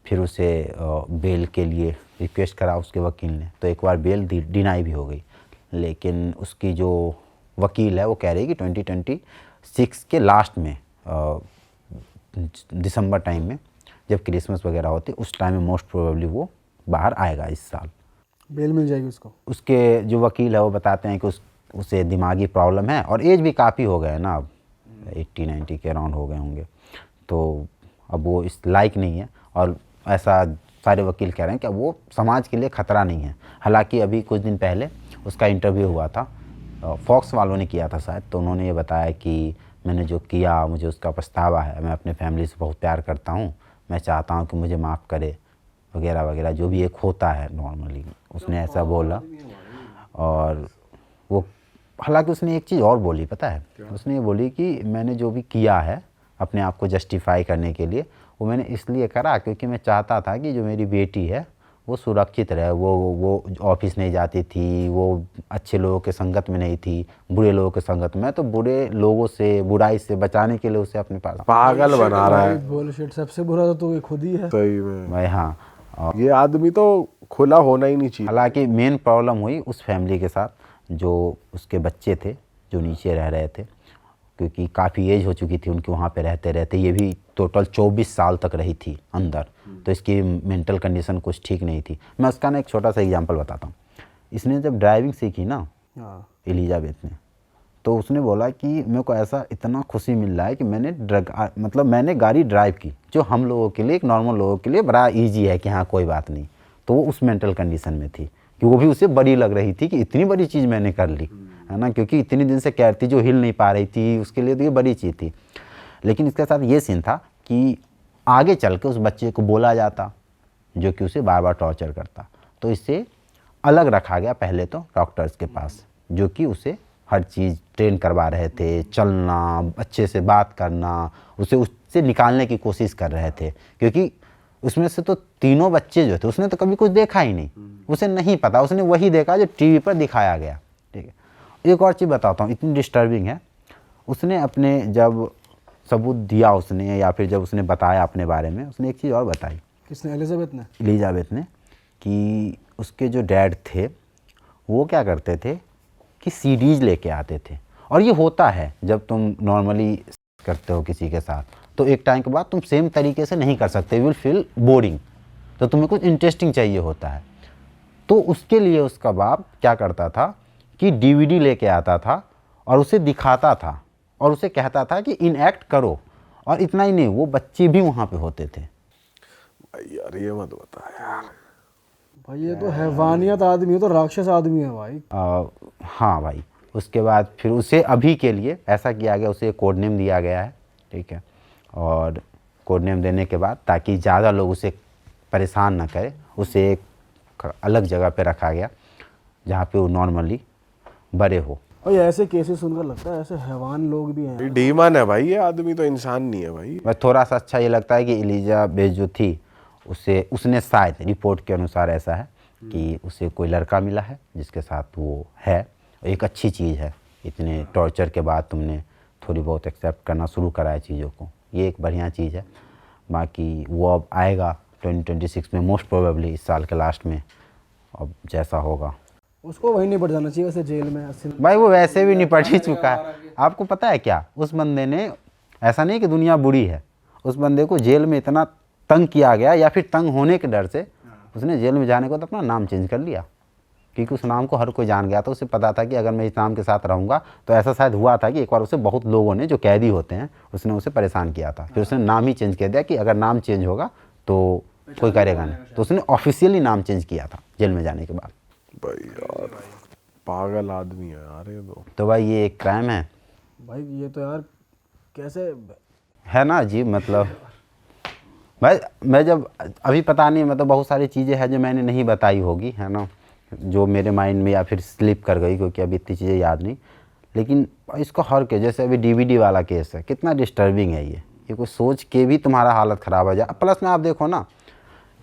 फिर उसे बेल के लिए रिक्वेस्ट करा उसके वकील ने, तो एक बार बेल डिनाई भी हो गई, लेकिन उसकी जो वकील है वो कह रही है कि 2026 के लास्ट में, दिसंबर टाइम में, जब क्रिसमस वगैरह होती उस टाइम में मोस्ट प्रोबेबली वो बाहर आएगा इस साल, बेल मिल जाएगी उसको। उसके जो वकील है वो बताते हैं कि उसे दिमागी प्रॉब्लम है और एज भी काफ़ी हो गया है ना, अब 80-90 के अराउंड हो गए होंगे, तो अब वो इस लायक नहीं है। और ऐसा सारे वकील कह रहे हैं कि अब वो समाज के लिए ख़तरा नहीं है। हालांकि अभी कुछ दिन पहले उसका इंटरव्यू हुआ था, फॉक्स वालों ने किया था शायद, तो उन्होंने ये बताया कि मैंने जो किया, मुझे उसका पछतावा है, मैं अपने फैमिली से बहुत प्यार करता हूँ, मैं चाहता हूँ कि मुझे माफ़ करे, वगैरह वगैरह, जो भी एक होता है नॉर्मली, उसने ऐसा बोला। और वो हालांकि उसने एक चीज़ और बोली, पता है, उसने ये बोली कि मैंने जो भी किया है अपने आप को जस्टिफाई करने के लिए, वो मैंने इसलिए करा क्योंकि मैं चाहता था कि जो मेरी बेटी है वो सुरक्षित रहे। वो ऑफिस नहीं जाती थी, वो अच्छे लोगों के संगत में नहीं थी, बुरे लोगों के संगत में। तो बुरे लोगों से, बुराई से बचाने के लिए उसे अपने पास पागल बना रहा है बुलशिट, सबसे बुरा तो ये खुद ही है सही में। भाई। हाँ, और ये आदमी तो खुला होना ही नहीं चाहिए। हालांकि मेन प्रॉब्लम हुई उस फैमिली के साथ जो उसके बच्चे थे जो नीचे रह रहे थे, क्योंकि काफ़ी एज हो चुकी थी उनकी वहाँ पे रहते रहते। ये भी टोटल 24 साल तक रही थी अंदर, तो इसकी मेंटल कंडीशन कुछ ठीक नहीं थी। मैं उसका ना एक छोटा सा एग्जांपल बताता हूँ। इसने जब ड्राइविंग सीखी ना, एलिजाबेथ ने, तो उसने बोला कि मेरे को ऐसा इतना खुशी मिल रहा है कि मैंने गाड़ी ड्राइव की, जो हम लोगों के लिए, एक नॉर्मल लोगों के लिए बड़ा ईजी है कि हाँ कोई बात नहीं। तो वो उस मेंटल कंडीशन में थी कि वो भी उसे बड़ी लग रही थी कि इतनी बड़ी चीज़ मैंने कर ली, है ना, क्योंकि इतनी दिन से कैद थी, जो हिल नहीं पा रही थी, उसके लिए तो ये बड़ी चीज़ थी। लेकिन इसके साथ ये सीन था कि आगे चल के उस बच्चे को बोला जाता जो कि उसे बार बार टॉर्चर करता, तो इससे अलग रखा गया पहले तो डॉक्टर्स के पास, जो कि उसे हर चीज़ ट्रेन करवा रहे थे, चलना, अच्छे से बात करना, उसे उससे निकालने की कोशिश कर रहे थे। क्योंकि उसमें से तो तीनों बच्चे जो थे उसने तो कभी कुछ देखा ही नहीं, उसे नहीं पता, उसने वही देखा जो टीवी पर दिखाया गया। ठीक है, एक और चीज़ बताता हूँ, इतनी डिस्टर्बिंग है। उसने अपने जब सबूत दिया उसने, या फिर जब उसने बताया अपने बारे में, उसने एक चीज़ और बताई। किसने? एलिजाबेथ ने, कि उसके जो डैड थे वो क्या करते थे कि सीडीज लेके आते थे। और ये होता है जब तुम नॉर्मली करते हो किसी के साथ, तो एक टाइम के बाद तुम सेम तरीके से नहीं कर सकते, यू विल फील बोरिंग, तो तुम्हें कुछ इंटरेस्टिंग चाहिए होता है। तो उसके लिए उसका बाप क्या करता था कि डीवीडी लेके आता था और उसे दिखाता था और उसे कहता था कि इनएक्ट करो। और इतना ही नहीं, वो बच्चे भी वहाँ पे होते थे। भाई यार ये मत बता यार भाई, ये तो हैवानियत आदमी है, तो राक्षस आदमी है भाई। हाँ भाई। उसके बाद फिर उसे अभी के लिए ऐसा किया गया, उसे कोड नेम दिया गया है, ठीक है। और कोड नेम देने के बाद ताकि ज़्यादा लोग उसे परेशान ना करें, उसे एक अलग जगह पे रखा गया जहाँ पे वो नॉर्मली बड़े हो। और ये ऐसे केसेस सुनकर लगता है ऐसे हैवान लोग भी हैं। डीमन है भाई, ये आदमी तो इंसान नहीं है भाई। मैं थोड़ा सा अच्छा ये लगता है कि एलिजाबेथ जो थी उसने शायद रिपोर्ट के अनुसार ऐसा है कि उसे कोई लड़का मिला है जिसके साथ वो है। एक अच्छी चीज़ है, इतने टॉर्चर के बाद तुमने थोड़ी बहुत एक्सेप्ट करना शुरू करा है चीज़ों को, ये एक बढ़िया चीज़ है। बाकी वो अब आएगा 2026 में, मोस्ट प्रोबेबली इस साल के लास्ट में, अब जैसा होगा। उसको वहीं निपट जाना चाहिए वैसे, जेल में। भाई वो वैसे भी निपट ही चुका है। आपको पता है क्या, उस बंदे ने, ऐसा नहीं कि दुनिया बुरी है, उस बंदे को जेल में इतना तंग किया गया, या फिर तंग होने के डर से उसने जेल में जाने को तो अपना नाम चेंज कर लिया, क्योंकि उस नाम को हर कोई जान गया था। उसे पता था कि अगर मैं इस नाम के साथ रहूँगा, तो ऐसा शायद हुआ था कि एक बार उसे बहुत लोगों ने, जो कैदी होते हैं, उसने उसे परेशान किया था। फिर उसने नाम ही चेंज कर दिया कि अगर नाम चेंज होगा तो कोई करेगा नहीं, तो उसने ऑफिशियली नाम चेंज किया था जेल में जाने के बाद। भाई यार पागल आदमी है यार ये तो भाई ये एक क्राइम है भाई। ये तो यार कैसे है ना अजीब। मतलब भाई मैं जब अभी पता नहीं, मतलब बहुत सारी चीज़ें हैं जो मैंने नहीं बताई होगी, है ना, जो मेरे माइंड में या फिर स्लिप कर गई, क्योंकि अभी इतनी चीज़ें याद नहीं। लेकिन इसको हर के, जैसे अभी डीवीडी वाला केस है, कितना डिस्टर्बिंग है ये कोई सोच के भी तुम्हारा हालत ख़राब हो जाए। प्लस में आप देखो ना,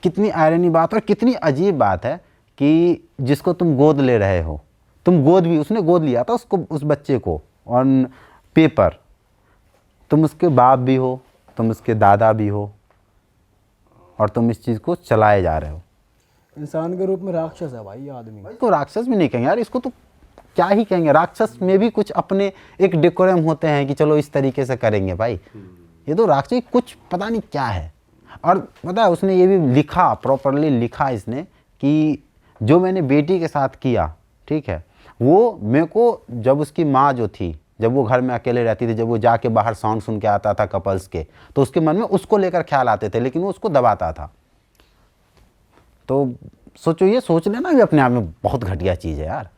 कितनी आयरनी बात और कितनी अजीब बात है कि जिसको तुम गोद ले रहे हो, तुम गोद भी, उसने गोद लिया था उसको, उस बच्चे को, ऑन पेपर तुम उसके बाप भी हो, तुम उसके दादा भी हो, और तुम इस चीज़ को चलाए जा रहे हो। इंसान के रूप में राक्षस है भाई ये आदमी। इसको राक्षस भी नहीं कहेंगे यार, इसको तो क्या ही कहेंगे। राक्षस में भी कुछ अपने एक डेकोरम होते हैं कि चलो इस तरीके से करेंगे भाई। ये तो राक्षस कुछ पता नहीं क्या है। और पता है उसने ये भी लिखा, प्रॉपरली लिखा इसने, कि जो मैंने बेटी के साथ किया, ठीक है, वो मेरे को, जब उसकी माँ जो थी, जब वो घर में अकेले रहती थी, जब वो जाके बाहर साउंड सुन के आता था कपल्स के, तो उसके मन में उसको लेकर ख्याल आते थे, लेकिन वो उसको दबाता था। तो सोचो, ये सोच लेना भी अपने आप में बहुत घटिया चीज़ है यार।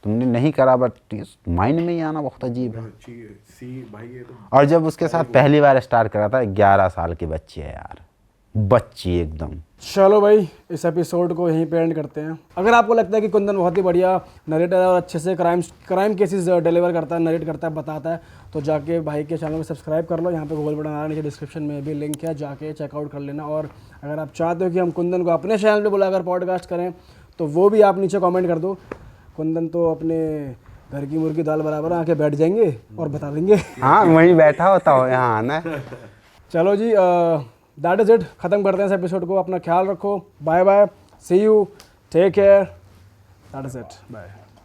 तुमने नहीं करा, बट माइंड में ही आना बहुत अजीब है। और जब उसके साथ पहली बार स्टार्ट करा था, 11 साल के बच्चे है यार, बच्ची एकदम। चलो भाई, इस एपिसोड को यहीं पे एंड करते हैं। अगर आपको लगता है कि कुंदन बहुत ही बढ़िया नरेटर है और अच्छे से क्राइम केसेस डिलीवर करता है, नरेट करता है, बताता है, तो जाके भाई के चैनल को सब्सक्राइब कर लो। यहाँ पे गूगल बटन आ रहा है, नीचे डिस्क्रिप्शन में भी लिंक है, जाके चेकआउट कर लेना। और अगर आप चाहते हो कि हम कुंदन को अपने चैनल पे बुलाकर पॉडकास्ट करें तो वो भी आप नीचे कमेंट कर दो। कुंदन तो अपने घर की मुर्गी दाल बराबर आके बैठ जाएंगे और बता देंगे। हाँ, वहीं बैठा होता हो, यहाँ आना। चलो जी, दैट इज़ इट, ख़त्म करते हैं इस एपिसोड को। अपना ख्याल रखो, bye bye, see you, take care, that is it, bye.